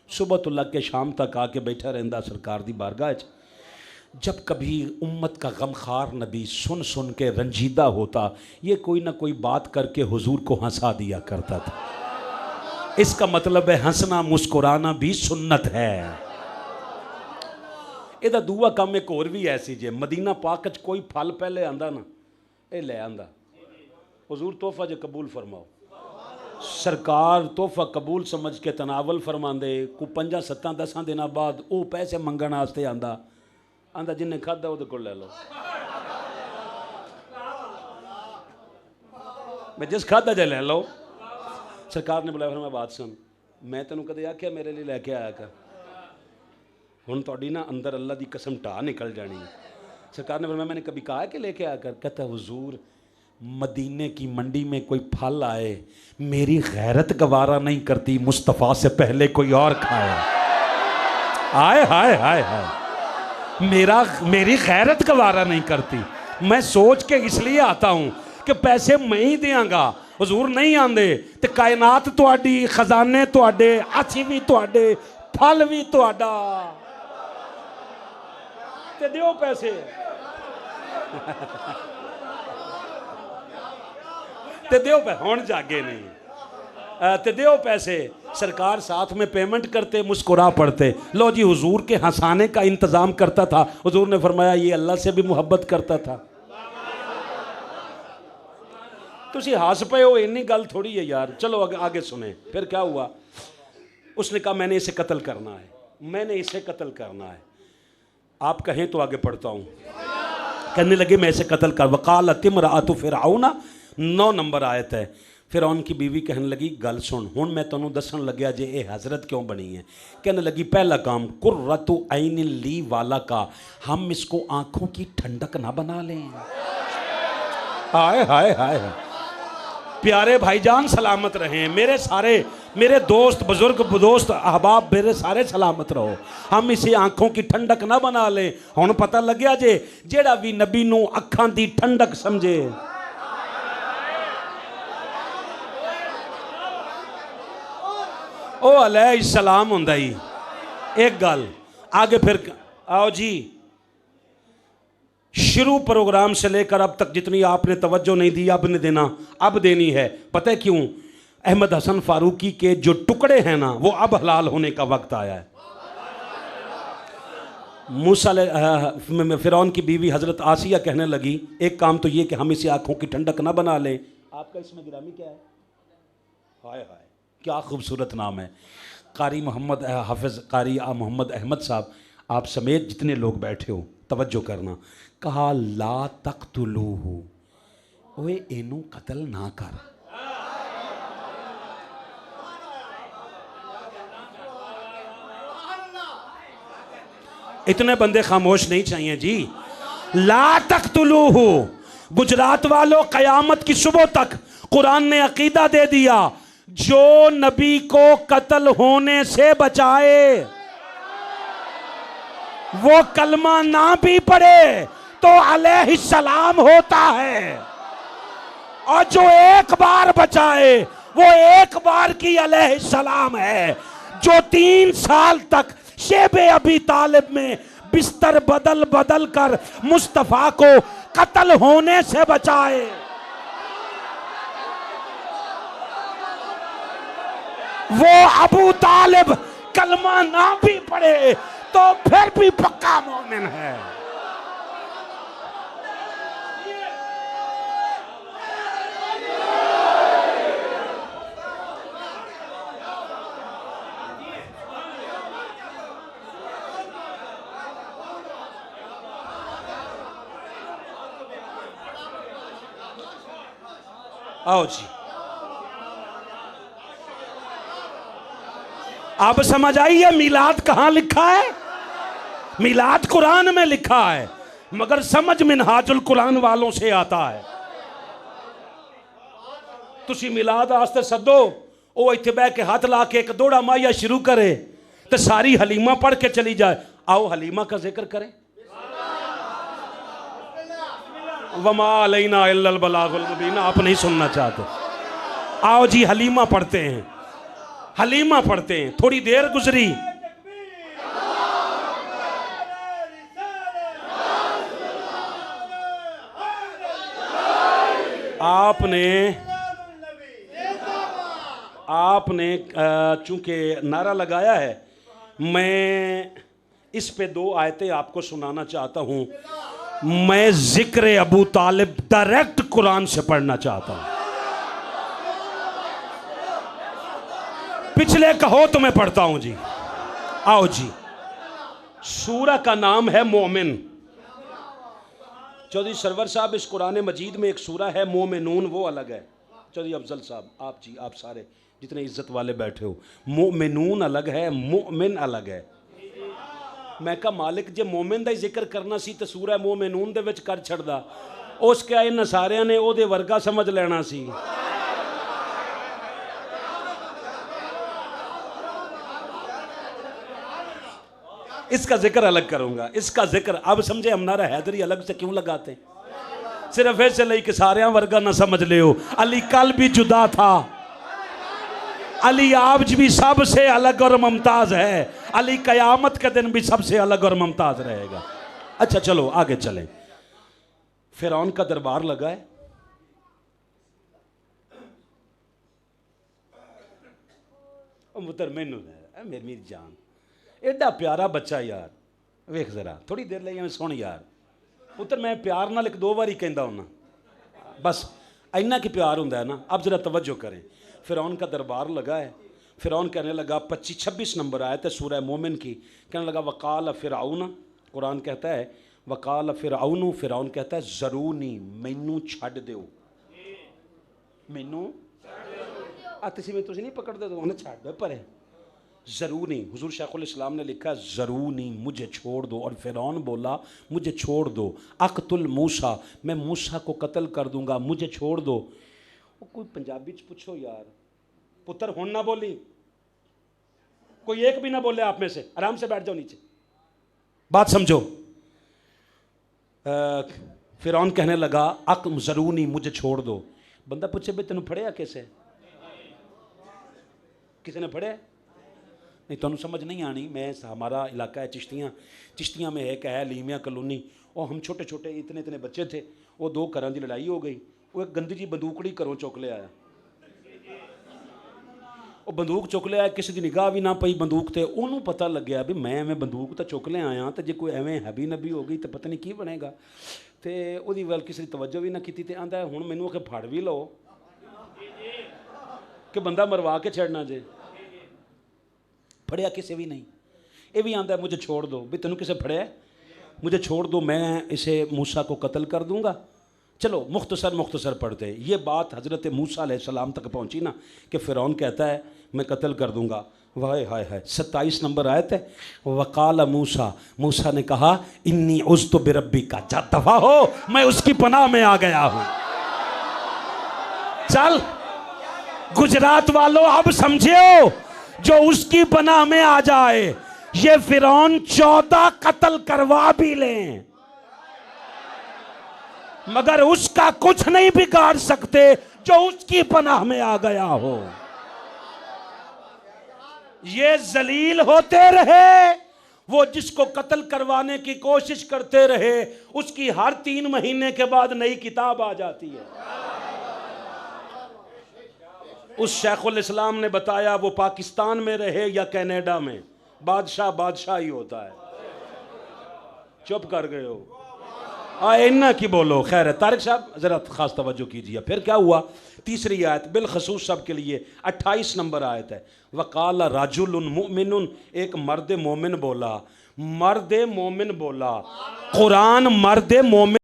सुबह तो लग के शाम तक आके बैठा रहंदा सरकार दी बारगाह च। जब कभी उम्मत का गमखार नबी सुन सुन के रंजीदा होता, ये कोई ना कोई बात करके हुजूर को हंसा दिया करता था। इसका मतलब है हंसना मुस्कुराना भी सुन्नत है। ਇਹਦਾ दूआ काम एक होर भी ऐसी जे मदीना पाक च कोई फल पहले आंदा ना, ये ले आंदा, हुजूर तोहफा जो कबूल फरमाओ। सरकार तोहफा कबूल समझ के तनावल फरमाते। को 5-7-10 दिनों बाद वो पैसे मंगण वास्ते आंदा, आंदा जिन्हें खादा वो को ले लो। मैं जिस खादा जे ले लो। सरकार ने बुलाया, फिर मैं बात सुन, मैं तेन कदे आख्या मेरे लिए लैके आया कर, हुण तुहाडी ना अंदर अल्लाह की कसम ढा निकल जानी है। सरकार ने मैंने कभी कहा है कि लेके आया कर? कहता हुजूर मदीने की मंडी में कोई फल आए, मेरी गैरत गवारा नहीं करती मुस्तफ़ा से पहले कोई और खाए। हाय हाय हाय हाय, मेरी गैरत गवारा नहीं करती। मैं सोच के इसलिए आता हूँ कि पैसे मैं ही देंगा, हजूर नहीं आंदे ते कायनात तुहाडी, खजाने तुहाडे, असी भी तुहाडे, फल भी तुहाडा, ते दिओ पैसे ते दिओ पैसे, हुण जागे नहीं ते दिओ पैसे। सरकार साथ में पेमेंट करते, मुस्कुरा पड़ते। लो जी, हुजूर के हंसाने का इंतजाम करता था। हुजूर ने फरमाया ये अल्लाह से भी मुहब्बत करता था। तुसी हंस पे हो, इन्नी गल थोड़ी है यार। चलो आगे सुने। फिर क्या हुआ? उसने कहा मैंने इसे कत्ल करना है, मैंने इसे कत्ल करना है। आप कहें तो आगे पढ़ता हूँ। कहने लगे मैं इसे कत्ल कर। वकालत इमराअतु फिरऔन, 9 नंबर आयत है। फिरौन की बीवी कहने लगी गल सुन, हुण मैं तैनूं दसन लग्या जे ये हजरत क्यों बनी है। कहने लगी पहला काम कुर्रतु ऐन ली वाला का, हम इसको आंखों की ठंडक ना बना लें। हाय हाय हाय। प्यारे भाईजान सलामत रहें, मेरे सारे मेरे दोस्त बुजुर्ग दोस्त अहबाब मेरे सारे सलामत रहो। हम इसे आंखों की ठंडक ना बना लें। हुण पता लग्या जे जेड़ा भी नबी नूं अखां दी ठंडक समझे, ओ अलैहिस्सलाम हुंदा ही। एक गल आगे फिर आओ जी। शुरू प्रोग्राम से लेकर अब तक जितनी आपने तवज्जो नहीं दी, अब नहीं देना, अब देनी है। पता है क्यों? अहमद हसन फारूकी के जो टुकड़े हैं ना, वो अब हलाल होने का वक्त आया है। मूसा फिरौन की बीवी हजरत आसिया कहने लगी एक काम तो ये कि हम इसे आंखों की ठंडक ना बना लें। आपका इसमें गिरामी क्या है? हाय हाय, क्या खूबसूरत नाम है। कारी मोहम्मद हाफिज़ कारी मोहम्मद अहमद साहब, आप समेत जितने लोग बैठे हो तवज्जो करना। कहा ला तक़्तुलूहु, ओए इनू कत्ल ना कर। इतने बंदे खामोश नहीं चाहिए जी। ला तक़्तुलूहु, गुजरात वालों क़यामत की सुबह तक कुरान ने अकीदा दे दिया जो नबी को कत्ल होने से बचाए वो कलमा ना भी पढ़े तो अलैहिस्सलाम होता है, और जो एक बार बचाए वो एक बार की अलैहिस्सलाम है। जो 3 साल तक शेबे अबी तालिब में बिस्तर बदल बदल कर मुस्तफा को कत्ल होने से बचाए, वो अबू तालिब कलमा ना भी पढ़े तो फिर भी पक्का मोमिन है। आओ जी, अब समझ आई है मिलाद कहां लिखा है? मिलाद कुरान में लिखा है, मगर समझ मिनहाजुल कुरान वालों से आता है। तुसी मिलाद आस्ते सदो, वो इत्थे बह के हाथ ला के एक दोड़ा माया शुरू करे तो सारी हलीमा पढ़ के चली जाए। आओ हलीमा का जिक्र करें। वमा अलैना इल्लल बलागुल मुबीन, आप नहीं सुनना चाहते? आओ जी हलीमा पढ़ते हैं, हलीमा पढ़ते हैं। थोड़ी देर गुजरी, आपने चूंकि नारा लगाया है, मैं इस पे 2 आयतें आपको सुनाना चाहता हूं। मैं जिक्र अबू तालिब डायरेक्ट कुरान से पढ़ना चाहता हूं। पिछले कहो तो मैं पढ़ता हूं जी। आओ जी, सूरा का नाम है मोमिन। चौधरी सरवर साहब, इस कुरान मजीद में एक सूरा है मोमिनून, वो अलग है। चौधरी अफजल साहब, आप जी, आप सारे जितने इज्जत वाले बैठे हो, मोमिनून अलग है, मोमिन अलग है। मैं कहा मालिक जे मोमिन का जिक्र करना सी तो सूरा मोमिनून दे विच कर छड़दा, उस क्या इन सारिਆਂ ने ओदे वर्गा समझ लेना सी। इसका जिक्र अलग करूंगा, इसका जिक्र अब समझे। हम नारा हैदरी अलग से क्यों लगाते हैं? सिर्फ इसलिए कि सारियां वर्गा ना समझ लियो, अली कल भी जुदा था, अली आज भी सबसे अलग और मुमताज है, अली कयामत के दिन भी सबसे अलग और मुमताज रहेगा। अच्छा चलो आगे चलें। फिरौन का दरबार लगा है, मुतर मैनू मेरी जान, एडा प्यारा बच्चा यार, वेख जरा थोड़ी देर लगी सुन यार पुत्र, मैं प्यार नाल एक दो बार ही कहता हूं, बस इन्ना कि प्यार होंदा है ना। अब जरा तवज्जो करें। फिरौन का दरबार लगा है, फिरौन कहने लगा 25-26 नंबर आयत है सूरह मोमिन की, कहने लगा वकाल फिरौन, कुरान कहता है वकाल फिरौन, फिरौन कहता है ज़रूनी मैनू छड्ड दिओ, मैनू तुसीं नहीं पकड़ते तो उन्हें छड्ड परे, ज़रूर नहीं। हुजूर शेखुल इस्लाम ने लिखा ज़रूर नहीं, मुझे छोड़ दो। और फिरौन बोला मुझे छोड़ दो, अक़तुल मूसा, मैं मूसा को कत्ल कर दूंगा, मुझे छोड़ दो। वो कोई पंजाबी च पूछो यार, पुत्र हुण ना बोली, कोई एक भी ना बोले आप में से, आराम से बैठ जाओ नीचे, बात समझो। फिरौन कहने लगा अक ज़रूर नहीं, मुझे छोड़ दो। बंदा पूछे भाई तेन फड़िया कैसे, किसी ने फड़े नहीं, तुम समझ नहीं आनी। मैं हमारा इलाका है चिश्तियाँ, चिश्तियाँ में एक है लीमिया कॉलोनी, और हम छोटे छोटे इतने इतने बच्चे थे, वो दो घरों की लड़ाई हो गई, वो एक गंदी जी बंदूकड़ी घरों चुक ले आया, वो बंदूक चुक लिया, किसी की निगाह भी ना पई बंदूक ते, उन्होंने पता लग्या भी मैं एवं बंदूक तो चुक ले आया, तो जे कोई एवं हैवी नबी हो गई तो पता नहीं की बनेगा। तो वो वाल किसी की तवज्जो भी ना की, तो आंदा हुण मैनू आखे फड़ भी लो कि बंदा मरवा के छड़ना जे, फड़िया किसी भी नहीं। ये भी आंदा मुझे छोड़ दो, भी तेनू किसे फड़िया, मुझे छोड़ दो, मैं इसे मूसा को कत्ल कर दूंगा। चलो मुख्तसर पढ़ते, ये बात हज़रत मूसा अलैहिस्सलाम तक पहुंची ना कि फ़िरौन कहता है मैं कत्ल कर दूंगा। वाह हाय हाय, 27 नंबर आयत है, वकाल मूसा, मूसा ने कहा इन्नी उज़्तु बिरब्बी का, जा दफा हो, मैं उसकी पनाह में आ गया हूं। चल गुजरात वालों अब समझियो, जो उसकी पनाह में आ जाए, ये फिरौन 14 कत्ल करवा भी लें मगर उसका कुछ नहीं बिगाड़ सकते जो उसकी पनाह में आ गया हो। ये जलील होते रहे, वो जिसको कत्ल करवाने की कोशिश करते रहे, उसकी हर 3 महीने के बाद नई किताब आ जाती है। उस शेखुल इस्लाम ने बताया वो पाकिस्तान में रहे या कनाडा में, बादशाह ही होता है। चुप कर गए हो, इन्ना की बोलो। खैर है तारिक साहब ज़रा ख़ास तवज्जो कीजिए। फिर क्या हुआ, तीसरी आयत बिलखसूस सब के लिए 28 नंबर आयत है, वकाल राजुलुन मुमिनुन, एक मर्द मोमिन बोला, मर्द मोमिन बोला। कुरान मर्द मोमिन,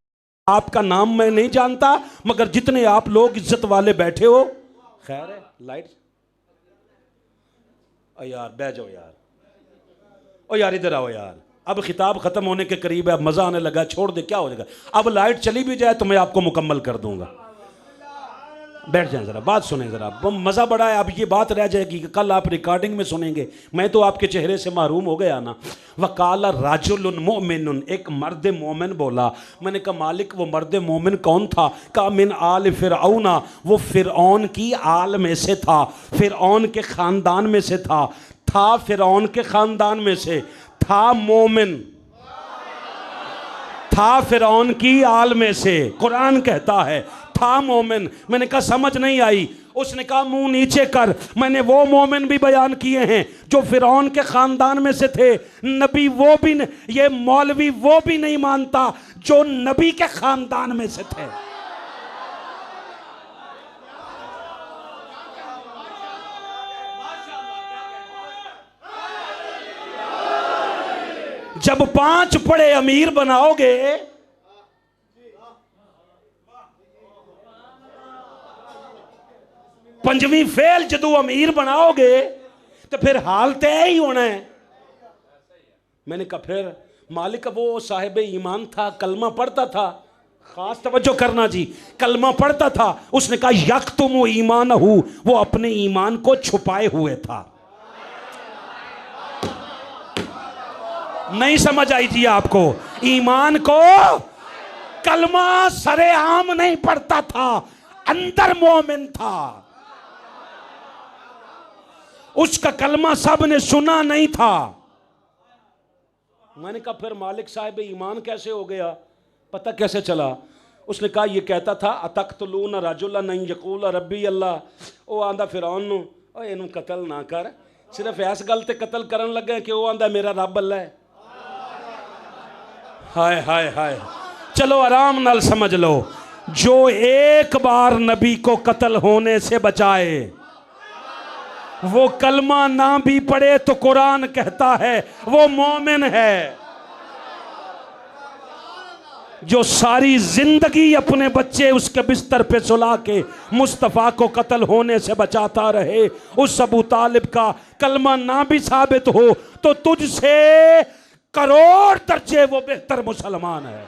आपका नाम मैं नहीं जानता मगर जितने आप लोग इज्जत वाले बैठे हो, खैर है लाइट यार बह जाओ यार, ओ यार इधर आओ यार, अब खिताब खत्म होने के करीब है, अब मजा आने लगा, छोड़ दे क्या हो जाएगा, अब लाइट चली भी जाए तो मैं आपको मुकम्मल कर दूंगा। बैठ जाए जरा, बात सुने जरा, मजा बड़ा है। अब ये बात रह जाएगी कि कल आप रिकॉर्डिंग में सुनेंगे, मैं तो आपके चेहरे से महरूम हो गया ना। वकाल राजुलुन मोमिनुन, एक मर्द मोमिन बोला। मैंने कहा मालिक वो मर्द मोमिन कौन था? का मिन आल फिरऔना, वो फिरौन की आल में से था, फिरौन के खानदान में से था फिरौन के खानदान में से था, मोमिन था, फिरौन की आल में से, कुरान कहता है था मोमिन। मैंने कहा समझ नहीं आई। उसने कहा मुंह नीचे कर, मैंने वो मोमिन भी बयान किए हैं जो फिरौन के खानदान में से थे। नबी वो भी ये मौलवी वो भी नहीं मानता जो नबी के खानदान में से थे। जब 5 पढ़े अमीर बनाओगे, पंजवीं फेल जदू अमीर बनाओगे तो फिर हाल तय ही होना है। मैंने कहा फिर मालिक वो साहिब ईमान था, कलमा पढ़ता था, खास तवज्जो करना जी, कलमा पढ़ता था। उसने कहा यक्तुमु ईमानहु, वो अपने ईमान को छुपाए हुए था। नहीं समझ आई थी आपको? ईमान को कलमा सरेआम नहीं पढ़ता था, अंदर मोमिन था। उसका कलमा सब ने सुना नहीं था। मैंने कहा फिर मालिक साहब ईमान कैसे हो गया, पता कैसे चला? उसने कहा ये कहता था अतक़्तुलून रजुलन अन यक़ूल रब्बी अल्लाह। वो आंदा फिरौन नूं, ओए इनू कतल ना कर, सिर्फ इस गल ते कतल करन लगे कि वो आंदा मेरा रब अल्लाह है। हाय हाय हाय। चलो आराम नाल समझ लो, जो एक बार नबी को कत्ल होने से बचाए, वो कलमा ना भी पढ़े तो कुरान कहता है वो मोमिन है। जो सारी जिंदगी अपने बच्चे उसके बिस्तर पे सुला के मुस्तफ़ा को कत्ल होने से बचाता रहे, उस अबू तालिब का कलमा ना भी साबित हो तो तुझसे करोड़ दर्जे वो बेहतर मुसलमान है।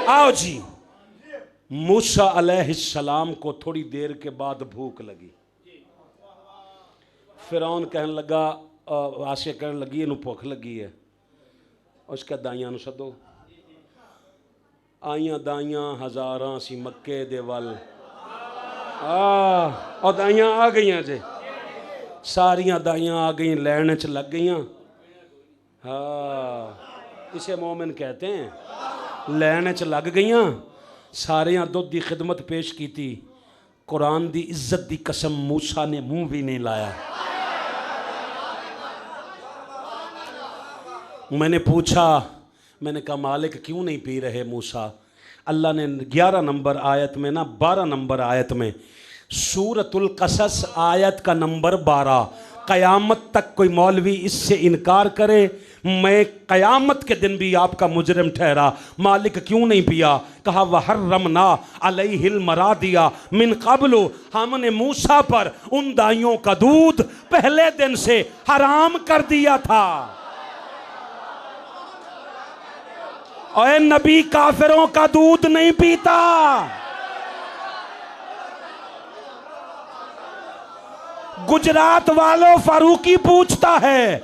आओ जी। मूसा अलैहिस्सलाम को थोड़ी देर के बाद भूख लगी। फिरौन कहने लगा, आसिया कहने लगी इनू भुख लगी है। उसके दाइयां नू सदो। आइयां दाइयां हज़ारां सी मक्के दे वल। और दाइयां आ गई जे, सारियां दाइयां आ गई, लैन च लग गई। हाँ, इसे मोमिन कहते हैं। लैन च लग गई, सारियां दुध की खिदमत पेश की थी। कुरान की इज्जत की कसम मूसा ने मुंह भी नहीं लाया। मैंने पूछा, मैंने कहा मालिक क्यों नहीं पी रहे मूसा? अल्लाह ने 11 नंबर आयत में ना 12 नंबर आयत में, सूरतुल कसस आयत का नंबर 12, क़यामत तक कोई मौलवी इससे इनकार करे मैं क़यामत के दिन भी आपका मुजरिम ठहरा। मालिक क्यों नहीं पिया? कहा वहर्रमना अलैहिल मरादिया मिन क़ब्लु, हमने मूसा पर उन दाइयों का दूध पहले दिन से हराम कर दिया था। और नबी काफिरों का दूध नहीं पीता। गुजरात वालों, फारूकी पूछता है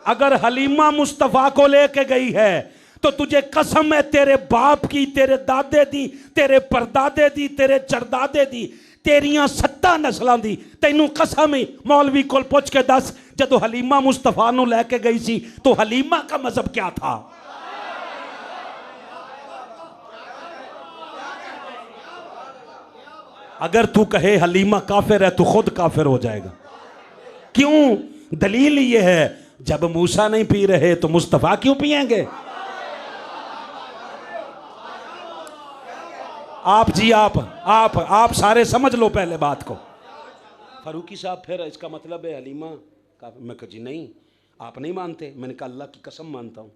अगर हलीमा मुस्तफ़ा को लेके गई है तो तुझे कसम है तेरे बाप की, तेरे दादे दी, तेरे परदादे दी, तेरे चरदादे दी, तेरियां 7 नस्लों दी, तेनू कसम ही मौलवी को पूछ के दस, जदों हलीमा मुस्तफ़ा नू लेके गई सी तो हलीमा का मजहब क्या था? अगर तू कहे हलीमा काफिर है तो खुद काफिर हो जाएगा। क्यों? दलील ये है, जब मूसा नहीं पी रहे तो मुस्तफा क्यों पिएंगे? आप जी आप सारे समझ लो पहले बात को। फारूकी साहब फिर इसका मतलब है हलीमा का? मैं कहा जी नहीं, आप नहीं मानते। मैंने कहा अल्लाह की कसम मानता हूं,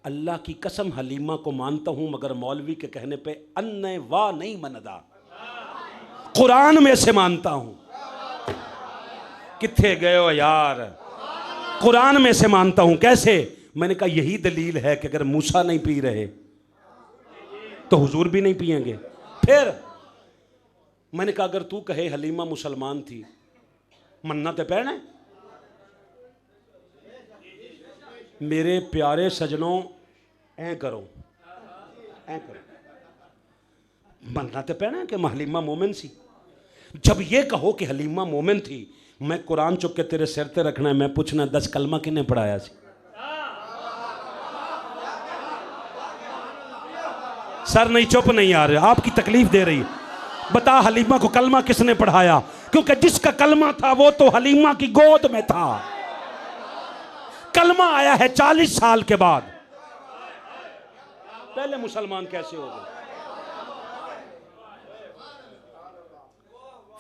अल्लाह की कसम हलीमा को मानता हूं, मगर मौलवी के कहने पे अन्ने वाह नहीं मनदा, कुरान में से मानता हूं। किथे गए हो यार? कुरान में से मानता हूं। कैसे? मैंने कहा यही दलील है कि अगर मूसा नहीं पी रहे तो हुजूर भी नहीं पिएंगे। फिर मैंने कहा अगर तू कहे हलीमा मुसलमान थी, मन्ना तो पैना है। मेरे प्यारे सजनों, ऐ करो, मन्ना तो पैना है कि हलीमा मोमिन सी। जब ये कहो कि हलीमा मोमिन थी, मैं कुरान चुक के तेरे सिर ते रखना है, मैं पूछना 10 कलमा किन्ने पढ़ाया सी? सर नहीं, चुप नहीं आ रहे, आपकी तकलीफ दे रही। बता हलीमा को कलमा किसने पढ़ाया? क्योंकि जिसका कलमा था वो तो हलीमा की गोद में था। कलमा आया है 40 साल के बाद। पहले मुसलमान कैसे हो गए?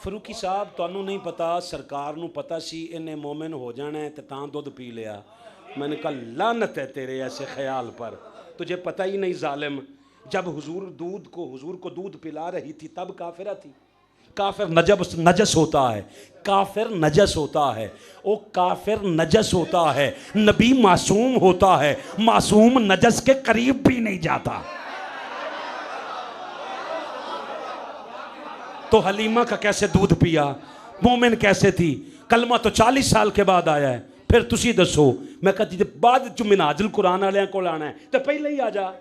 फरूकी साहब तुहानू नहीं पता, सरकार नू पता सी इन्हें मोमिन हो जाना है तो तां दुध पी लिया। मैंने कहा लानत है तेरे ऐसे ख्याल पर, तुझे पता ही नहीं जालिम। जब हुजूर को दूध पिला रही थी तब काफिरा थी। काफिर नजस होता है, काफिर नजस होता है, वो काफिर नजस होता है। नबी मासूम होता है, मासूम नजस के करीब भी नहीं जाता। तो हलीमा का कैसे दूध पिया, मोमिन कैसे थी, कलमा तो 40 साल के बाद आया है। फिर तुसी दसो। मैं कहती जब बाद चु मिनाजुल कुरान वाले को आना है तो पहले ही आ जा,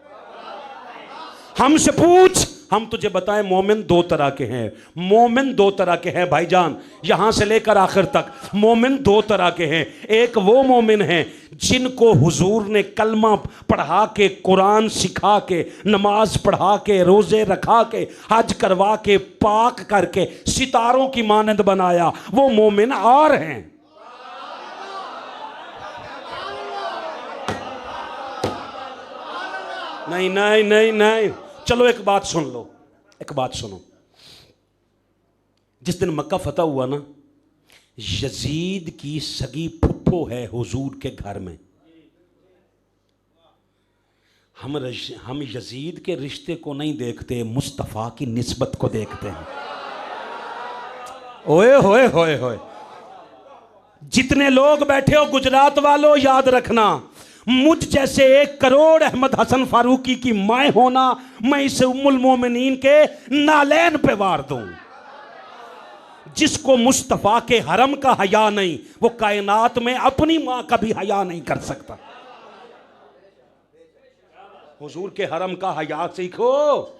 हमसे पूछ, हम तुझे बताएं। मोमिन दो तरह के हैं, मोमिन दो तरह के हैं भाईजान, यहां से लेकर आखिर तक मोमिन दो तरह के हैं। एक वो मोमिन हैं जिनको हुजूर ने कलमा पढ़ा के, कुरान सिखा के, नमाज पढ़ा के, रोजे रखा के, हज करवा के, पाक करके सितारों की मानंद बनाया, वो मोमिन और हैं। नहीं नहीं नहीं नहीं, चलो एक बात सुन लो, एक बात सुनो। जिस दिन मक्का फतह हुआ ना, यजीद की सगी फुप्पो है हुजूर के घर में। हम यजीद के रिश्ते को नहीं देखते, मुस्तफ़ा की निस्बत को देखते हैं। ओए होए होए होए, जितने लोग बैठे हो गुजरात वालों, याद रखना, मुझ जैसे 1 करोड़ अहमद हसन फारूकी की माए होना, मैं इसे उम्मुल मोमिनीन के नालैन पे वार दूं। जिसको मुस्तफ़ा के हरम का हया नहीं, वो कायनात में अपनी मां का भी हया नहीं कर सकता। हुजूर के हरम का हया सीखो।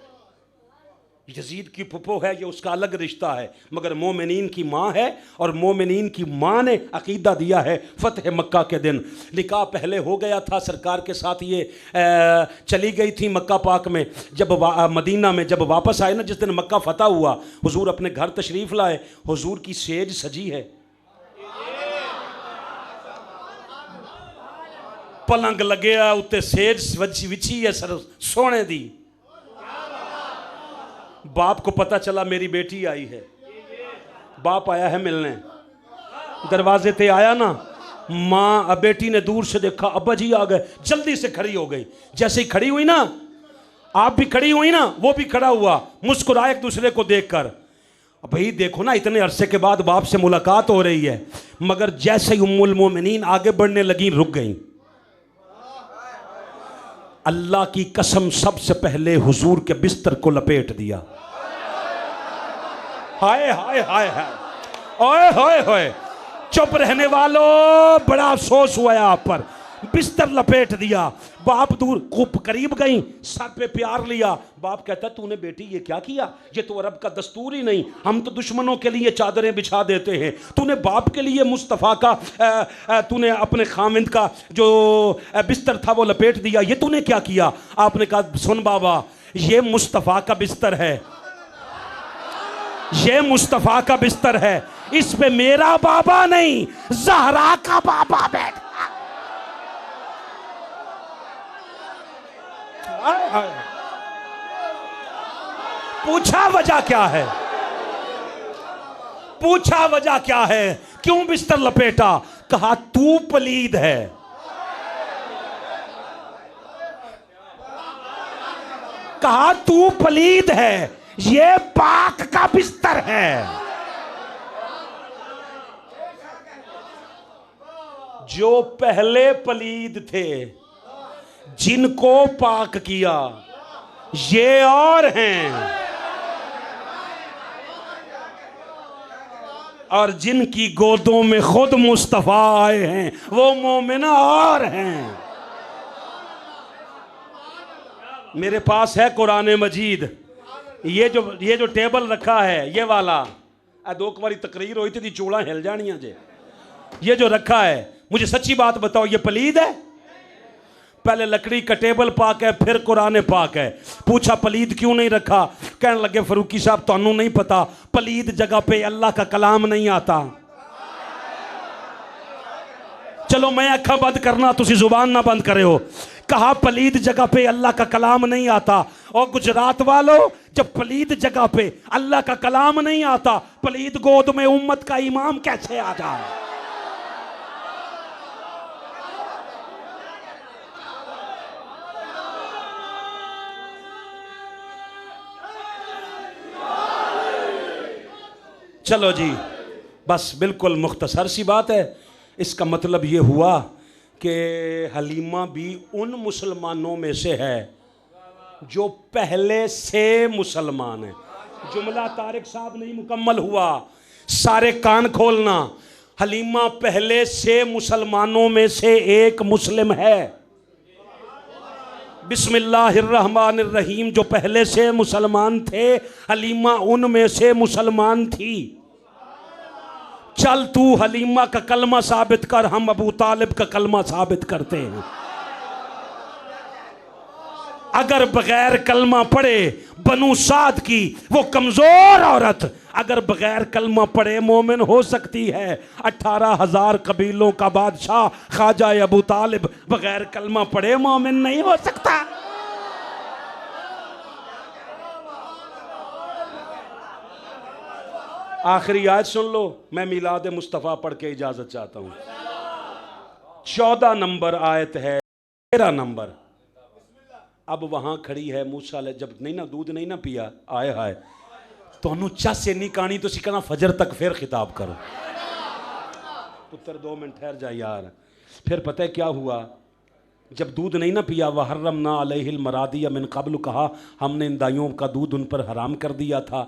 यजीद की फुफो है, ये उसका अलग रिश्ता है, मगर मोमिनीन की माँ है, और मोमिनीन की माँ ने अकीदा दिया है फतह मक्का के दिन। निकाह पहले हो गया था सरकार के साथ, ये चली गई थी मक्का पाक में। जब मदीना में जब वापस आए ना, जिस दिन मक्का फतह हुआ, हुजूर अपने घर तशरीफ़ लाए, हुजूर की सेज सजी है, पलंग लगे उत्ते सेज विछी है सर सोने दी। बाप को पता चला मेरी बेटी आई है, बाप आया है मिलने, दरवाजे पे आया ना, माँ बेटी ने दूर से देखा, अब्बा जी आ गए, जल्दी से खड़ी हो गई। जैसे ही खड़ी हुई ना, आप भी खड़ी हुई ना, वो भी खड़ा हुआ, मुस्कुराए एक दूसरे को देखकर। भाई देखो ना, इतने अरसे के बाद बाप से मुलाकात हो रही है, मगर जैसे ही उम्मुल मोमिनीन आगे बढ़ने लगी, रुक गई। अल्लाह की कसम, सबसे पहले हुजूर के बिस्तर को लपेट दिया। हाय हाय हाय हाय, ओए होए होए, चुप रहने वालों, बड़ा अफसोस हुआ है आप पर। बिस्तर लपेट दिया, बाप दूर खूब करीब गई, सर पे प्यार लिया। बाप कहता, तूने बेटी ये क्या किया, ये तो अरब का दस्तूर ही नहीं, हम तो दुश्मनों के लिए चादरें बिछा देते हैं, तूने बाप के लिए मुस्तफ़ा का तूने अपने खामिंद का जो बिस्तर था वो लपेट दिया, ये तूने क्या किया। आपने कहा, सुन बाबा, ये मुस्तफ़ा का बिस्तर है, ये मुस्तफ़ा का बिस्तर है, इस पे मेरा बाबा नहीं, ज़हरा का बाबा बैठा। पूछा वजह क्या है, पूछा वजह क्या है, क्यों बिस्तर लपेटा। कहा, तू पलीद है। कहा, तू पलीद है, ये पाक का बिस्तर है। जो पहले पलीद थे, जिनको पाक किया, ये और हैं, और जिनकी गोदों में खुद मुस्तफ़ा आए हैं, वो मोमिन और हैं। मेरे पास है कुरान मजीद, ये जो टेबल रखा है, ये वाला, दो बारी तकरीर हुई थी, चूड़ा हिल जानिया जे, ये जो रखा है, मुझे सच्ची बात बताओ, ये पलीद है। पहले लकड़ी का टेबल पाक है, फिर कुरान पाक है। पूछा, पलीद क्यों नहीं रखा। कहने लगे, फरूकी साहब, ਤੁਹਾਨੂੰ नहीं पता, पलीद जगह पे अल्लाह का कलाम नहीं आता। चलो मैं अखा बंद करना, तुसी जुबान ना बंद करे हो। कहा, पलीद जगह पे अल्लाह का कलाम नहीं आता। और गुजरात वालों, जब पलीद जगह पे अल्लाह का कलाम नहीं आता, पलीद गोद में उम्मत का इमाम कैसे आ जाए। चलो जी, बस बिल्कुल मुख्तसर सी बात है। इसका मतलब ये हुआ कि हलीमा भी उन मुसलमानों में से है जो पहले से मुसलमान हैं। जुमला तारिक साहब नहीं मुकम्मल हुआ, सारे कान खोलना। हलीमा पहले से मुसलमानों में से एक मुस्लिम है। बिस्मिल्लाहिर्रहमानिर्रहीम जो पहले से मुसलमान थे, हलीमा उनमें से मुसलमान थी। चल तू हलीमा का कलमा साबित कर, हम अबू तालिब का कलमा साबित करते हैं। अगर बगैर कलमा पढ़े बनु साद की वो कमजोर औरत अगर बगैर कलमा पढ़े मोमिन हो सकती है। 18,000 कबीलों का बादशाह ख्वाजा अबू तालिब बगैर कलमा पढ़े मोमिन नहीं हो सकता। आखिरी आयत सुन लो, मैं मिलाद मुस्तफ़ा पढ़ के इजाजत चाहता हूं। 14 नंबर आयत है, 13 नंबर। अब वहां खड़ी है मूसा, जब नहीं ना दूध नहीं ना पिया, आए हाय तो चस इन्नी कहानी तो कहना फजर तक फिर खिताब करो। पुत्र 2 मिनट ठहर जा यार। फिर पता है क्या हुआ, जब दूध नहीं ना पिया, वहर्रम ना अलैहिल मरादिया मिन क़ब्ल, कहा हमने इन दाइयों का दूध उन पर हराम कर दिया था।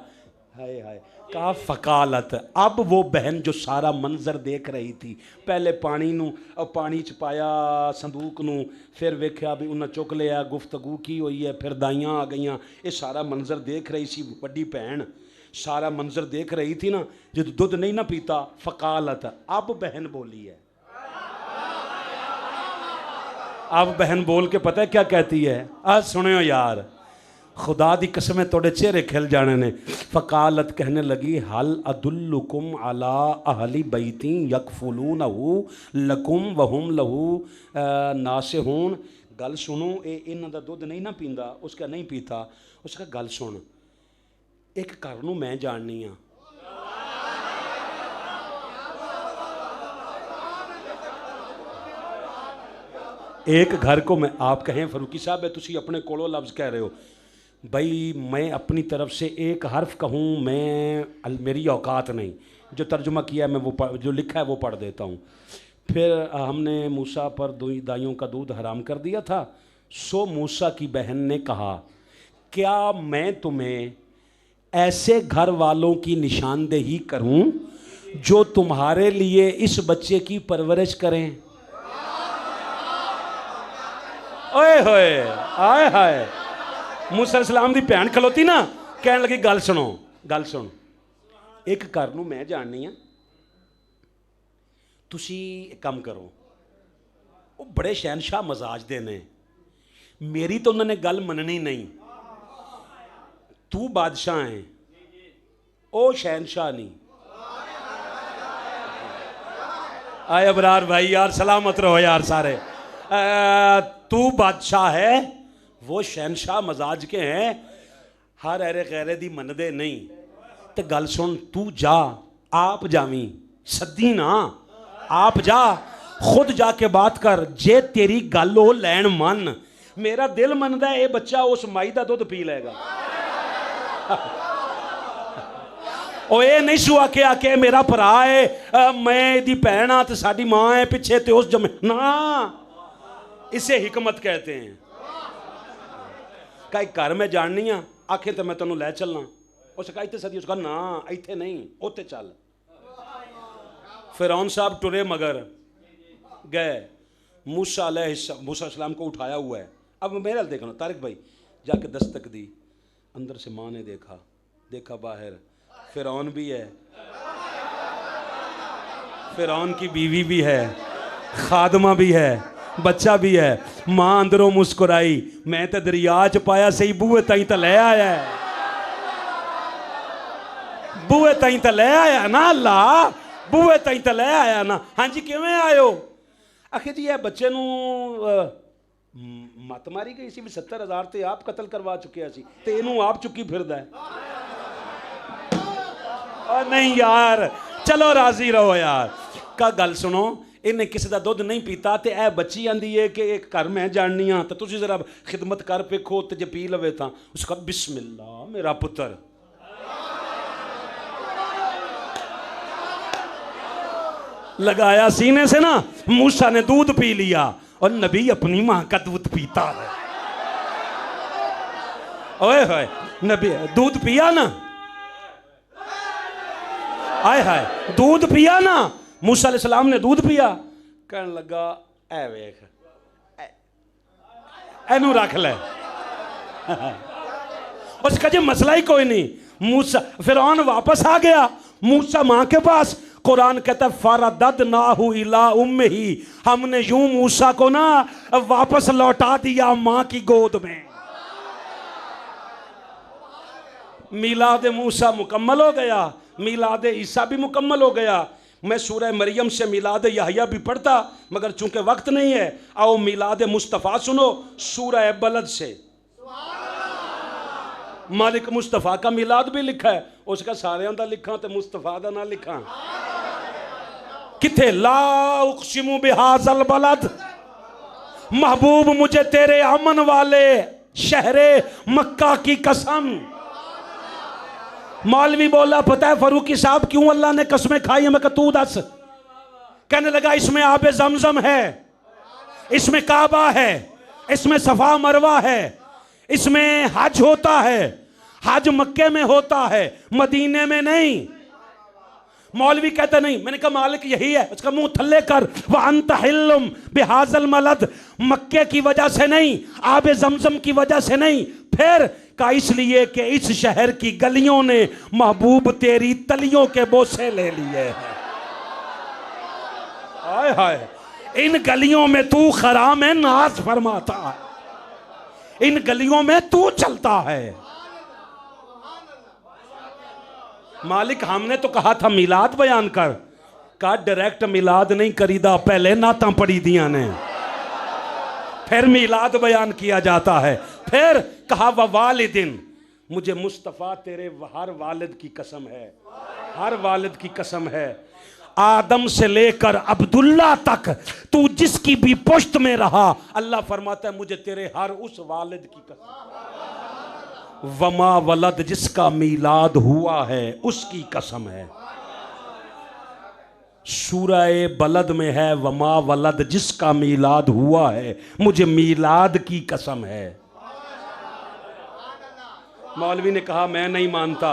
हाय हाय, कहा फ़कालत। अब वो बहन जो सारा मंजर देख रही थी, पहले पानी नू पानी च पाया संदूक नू, फिर वेख्या भी उन्हें चुक लिया, गुफ्तगू की हुई है, फिर दाइयाँ आ गईयाँ, ये सारा मंजर देख रही सी बड़ी भैन, सारा मंजर देख रही थी ना, जो दूध नहीं ना पीता। फ़कालत, अब बहन बोली है। अब बहन बोल के पता है क्या कहती है? आज सुनो यार, खुदा दी कसम तोड़े चेहरे खिल जाने ने। फ़कालत, कहने लगी, हल अदुल्लुकुम अला अहली बैती यकफुलूनहु लकुम वहुम लहू नासिहून। गल सुनो, ये इन्हां दा दुध नहीं ना पींदा। उसका नहीं पीता। उसका गल सुन, एक घर नूं मैं जाननी हाँ, एक घर को मैं, आप कहें फरूकी साहब है तुसी अपने कोलो लफ्ज़ कह रहे हो भाई, मैं अपनी तरफ से एक हर्फ कहूँ, मैं मेरी औकात नहीं। जो तर्जुमा किया है मैं वो जो लिखा है वो पढ़ देता हूँ। फिर हमने मूसा पर दाइयों का दूध हराम कर दिया था। सो मूसा की बहन ने कहा, क्या मैं तुम्हें ऐसे घर वालों की निशानदेही करूँ जो तुम्हारे लिए इस बच्चे की परवरिश करें? ओए होए, आए हाय। मूसा सलाम दी भैन खलोती ना, कहने लगी, गल सुनो, गल सुन, एक घर नूं मैं जाननी हाँ, तुसी काम करो। वो बड़े शहनशाह मजाज दे ने, मेरी तो उन्होंने गल मननी नहीं। तू बादशाह है, ओ शहनशाह नहीं। आए अबरार भाई यार, सलामत रहो यार सारे। तू बादशाह है, वो शहनशाह मजाज के हैं, हर अरे गैरे दी मनदे नहीं। तो गल सुन, तू जा, आप जावी, सदी ना, आप जा, खुद जाके बात कर। जे तेरी गल हो लैन मन, मेरा दिल मनदा है ये बच्चा उस माई का दुध पी लेगा। ओ ये नहीं सुआ के आके मेरा भरा है, मैं दी भैन हाँ तो साडी माँ है पिछे ते उस जमे ना, इसे हिकमत कहते हैं। कई घर में जाननी हाँ, आखे तो मैं तेनों लै चलना। उस कहा इतने सदी, उसका ना इतने नहीं, उत्ते चल। फिरौन साहब टुरे मगर गए, मूसा सलाम को उठाया हुआ है। अब मेरा देखना तारिक भाई, जाके दस्तक दी, अंदर से माँ ने देखा, देखा बाहर फिरौन भी है, फिरौन की बीवी भी है, खादमा भी है, बच्चा भी है। मां अंदरों मुस्कुराई, मैं तो दरिया च पाया सही, बूहे ताई तो ले आया है, बूहे ताई तो ले आया ना, अल्लाह बूहे ताई तो ले आया ना। हाँ जी किवें आयो? आखिर जी यह बच्चे नूं मत मारी गई सी भी 70,000 ते आप कतल करवा चुकिया सी, ते इनू आप चुकी फिरदा है। और नहीं यार, चलो राजी रहो यार। का गल सुनो, इन्हें किसी का दुध नहीं पीता, तो यह बच्ची आंदी है कि एक घर मैं जाननी हाँ, तो तुम जरा खिदमत कर पेखो, तो जे पी लवे तो उसका बिस्मिल्लाह मेरा पुत्र। लगाया सीने से ना, मूसा ने दूध पी लिया, और नबी अपनी माँ का दूध पीता है। ओए होए, नबी दूध पिया ना, आय हाय दूध पिया ना, मूसा अलैहिस्सलाम ने दूध पिया, कहने लगा ऐ वेख एनू रख ले। उसका जी मसला ही कोई नहीं। मूसा फिरौन वापस आ गया मूसा माँ के पास। कुरान कहता है फरददनाहु इला उम्मिही, हमने यूं मूसा को ना वापस लौटा दिया माँ की गोद में। मिलाद मूसा मुकम्मल हो गया, मिलाद ईसा भी मुकम्मल हो गया। मैं सूरह मरियम से मिलाद यहया भी पढ़ता मगर चूंकि वक्त नहीं है, आओ मिलाद मुस्तफ़ा सुनो सूरह बलद से। मालिक मुस्तफ़ा का मिलाद भी लिखा है, उसका सारे का लिखा तो मुस्तफ़ा का ना लिखा किथे। ला उक़सिमु बिहाज़ल बलद, महबूब मुझे तेरे अमन वाले शहरे मक्का की कसम। मौलवी बोला पता है फरूकी साहब क्यों अल्लाह ने कसमें खाई? मैं तू दस। कहने लगा इसमें आबे जमजम है, इसमें काबा है, इसमें सफा मरवा है, इसमें हज होता है। हज मक्के में होता है, मदीने में नहीं। मौलवी कहता नहीं। मैंने कहा मालिक यही है। उसका मुंह थल्ले कर। वह अंत हिल्लुम बिहाज़ल मलद, मक्के की वजह से नहीं, आबे जमजम की वजह से नहीं। फिर का इसलिए कि इस शहर की गलियों ने महबूब तेरी तलियों के बोसे ले लिए हैं। हाय हाय इन गलियों में तू खराम है, नाज फरमाता है, इन गलियों में तू चलता है। मालिक हमने तो कहा था मिलाद बयान कर, का डायरेक्ट मिलाद नहीं करीदा, पहले नाता पढ़ी दिया ने, फिर मिलाद बयान किया जाता है। फिर कहा व वालिदिन, मुझे मुस्तफ़ा तेरे हर वालिद की कसम है, हर वालिद की कसम है। आदम से लेकर अब्दुल्ला तक तू जिसकी भी पुश्त में रहा, अल्लाह फरमाता है मुझे तेरे हर उस वालिद की कसम। वमा वलद, जिसका मीलाद हुआ है उसकी कसम है। सूरह बलद में है वमा वलद, जिसका मीलाद हुआ है मुझे मीलाद की कसम है। मौलवी ने कहा मैं नहीं मानता।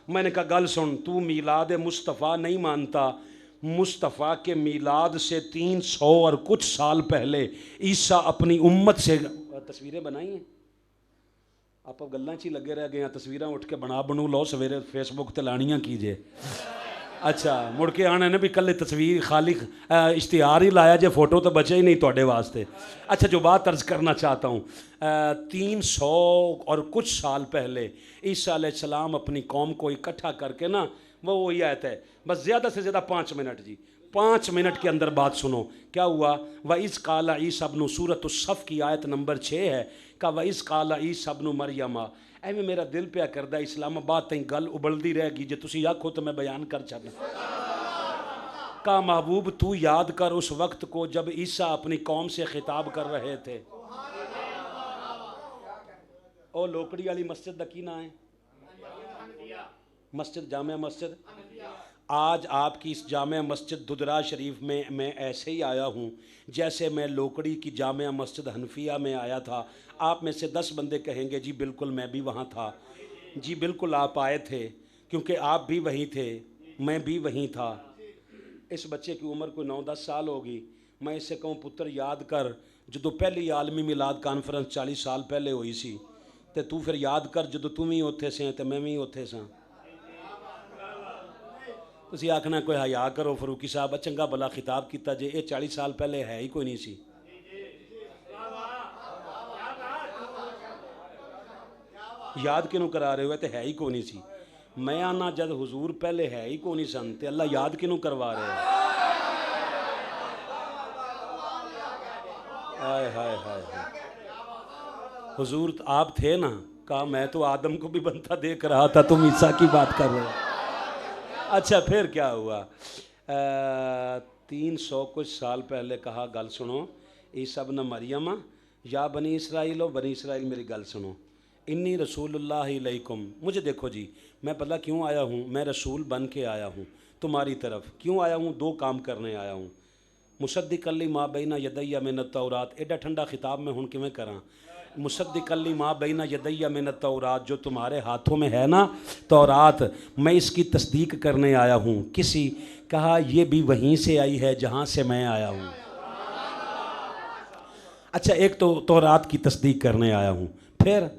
मैंने कहा गल सुन, तू मीलाद मुस्तफ़ा नहीं मानता, मुस्तफ़ा के मीलाद से 300 और कुछ साल पहले ईसा अपनी उम्मत से तस्वीरें बनाई हैं। आप गल्लां च ही लगे रह गए, तस्वीरें उठ के बनू लो, सवेरे फेसबुक ते लानियां कीजिए। अच्छा मुड़ के आने ने भी कल तस्वीर खाली इश्तिहार ही लाया जे, फोटो तो बचे ही नहीं थोड़े वास्ते। अच्छा जो बात अर्ज करना चाहता हूँ, 300 और कुछ साल पहले ईसा अलैहिस्सलाम अपनी कौम को इकट्ठा करके ना, वो वही आयत है, बस ज़्यादा से ज़्यादा 5 मिनट जी, 5 मिनट के अंदर बात सुनो। क्या हुआ? व इस काला ईसा इब्नु सूरत उस-सफ़ की आयत नंबर 6 है का व इस काला ईसा इब्नु मरियमा। एवं मेरा दिल प्या करदा इस्लामाबाद तई गल उबलती रहेगी, जे तुसी आखो तो मैं बयान कर छड्डा। का महबूब तू याद कर उस वक्त को जब ईसा अपनी कौम से खिताब कर रहे थे। ओ लोकड़ी वाली मस्जिद दा की ना है? मस्जिद जामिया मस्जिद। आज आपकी इस जामिया मस्जिद दुदरा शरीफ में मैं ऐसे ही आया हूँ जैसे मैं लोकड़ी की जामिया मस्जिद हनफिया में आया था। आप में से 10 बंदे कहेंगे जी बिल्कुल मैं भी वहाँ था। जी बिल्कुल आप आए थे, क्योंकि आप भी वहीं थे, मैं भी वहीं था। इस बच्चे की उम्र कोई 9-10 साल होगी। मैं इससे कहूँ पुत्र याद कर, जो पहली आलमी मिलाद कॉन्फ्रेंस 40 साल पहले हुई सी, तो तू फिर याद कर जो तुम ही उत्थे से तो मैं भी उत्थे सा। तुसी आखना कोई हया करो फरूकी साहब, चंगा भला खिताब किया जे, ये 40 साल पहले है ही कोई नहीं सी। याद क्यों करा रहे हो? तो है ही कोई नहीं सी। मैं आना जब हुजूर पहले है ही कोई नहीं सन, तो अल्लाह याद क्यों करवा रहे हो? हाय हाय हाय हाय। हुजूर आप थे ना? कहा मैं तो आदम को भी बनता देख रहा था, तुम ईसा की बात कर रहे हो। अच्छा फिर क्या हुआ? 300 कुछ साल पहले कहा गल सुनो, ईसा इब्न मरियम या बनी इसराइल हो, बनी इसराइल मेरी गल सुनो, इन्नी रसूलुल्लाह इलैकुम। मुझे देखो जी, मैं पता क्यों आया हूँ, मैं रसूल बन के आया हूँ तुम्हारी तरफ। क्यों आया हूँ? 2 काम करने आया हूँ। मुसद्दिक़न लिमा बैना यदैया मिनत तौरात। एडा ठंडा खिताब मैं हुण किवें करां? मुसद्दिक़ल लिमा बैना यदैया मिनत तौरात, जो तुम्हारे हाथों में है ना तौरात, मैं इसकी तस्दीक करने आया हूँ। किसी कहा ये भी वहीं से आई है जहाँ से मैं आया हूँ। अच्छा, एक तो तौरात की तस्दीक करने आया हूँ, फिर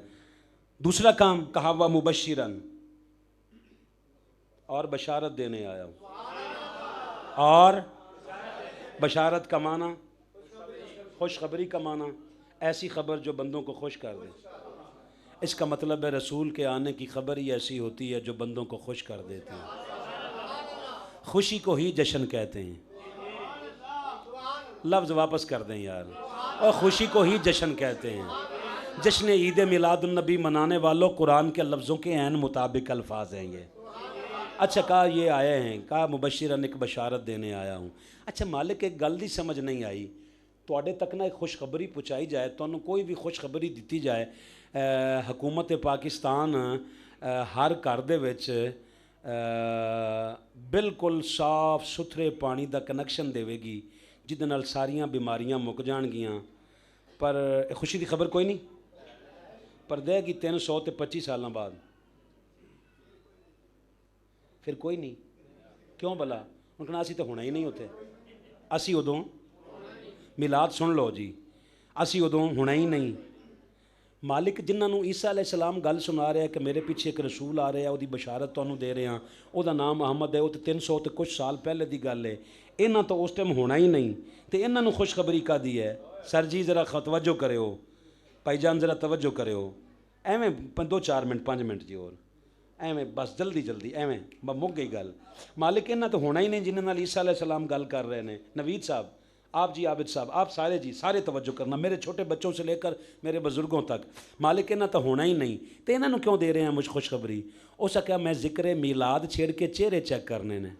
दूसरा काम कहा वह मुबश्शिरन, और बशारत देने आया हूँ। और बशारत का माना खुशखबरी का माना, ऐसी खबर जो बंदों को खुश कर दे। इसका मतलब है रसूल के आने की खबर ही ऐसी होती है जो बंदों को खुश कर देती है। खुशी को ही जश्न कहते हैं। लफ्ज़ वापस कर दें यार, और खुशी को ही जश्न कहते हैं। जश्न ईद मिलादुन्नबी मनाने वालों, कुरान के लफ्ज़ों के ऐन मुताबिक अल्फाज हैं ये। अच्छा, कहा ये आए हैं, कहा मुबश्शिरन, एक बशारत देने आया हूँ। अच्छा मालिक, एक गल दी समझ नहीं आई, तुहाडे तक ना एक खुशखबरी पहुँचाई जाए, तुहानू कोई भी खुशखबरी दी जाए, हुकूमत पाकिस्तान हर घर दे विच बिल्कुल साफ सुथरे पानी का कनैक्शन देवेगी, जिहदे नाल सारियां बीमारियां मुक जाणगियां, पर खुशी की खबर कोई नहीं, पर देगी 300 ते 25 सालों बाद। फिर कोई नहीं, क्यों भला? उन्होंने असी तो होना ही नहीं होते, असी उदों मिलाद सुन लो जी, असी उदों होना ही नहीं। मालिक जिन्होंने ईसा अलैहिस्सलाम गल सुना रहा है कि मेरे पीछे एक रसूल आ रहा है, उसकी बशारत तुहानू दे रहे हैं, उसका नाम अहमद है, वो तो 300 ते कुछ साल पहले की गल है। इन्हां तो उस टाइम होना ही नहीं, तो इन्होंने खुशखबरी का दी है। सर जी ज़रा तवज्जो करो, भाईजान ज़रा तवज्जो करो, एवें 2-4 मिनट 5 मिनट जी, और एवें बस जल्दी जल्दी एवें मुक गई गल। मालिक इन्हां तो होना ही नहीं जिन्हां नाल ईसा अलैहिस्सलाम गल कर रहे हैं। नवीद साहब, आप जी, आबिद साहब, आप सारे जी, सारे तवज्जो करना, मेरे छोटे बच्चों से लेकर मेरे बुजुर्गों तक। मालिक इन्हां तो होना ही नहीं, तो इन्हों क्यों दे रहे हैं मुझ खुशखबरी? उस क्या मैं जिक्र मीलाद छेड़ के चेहरे चेक करने ने।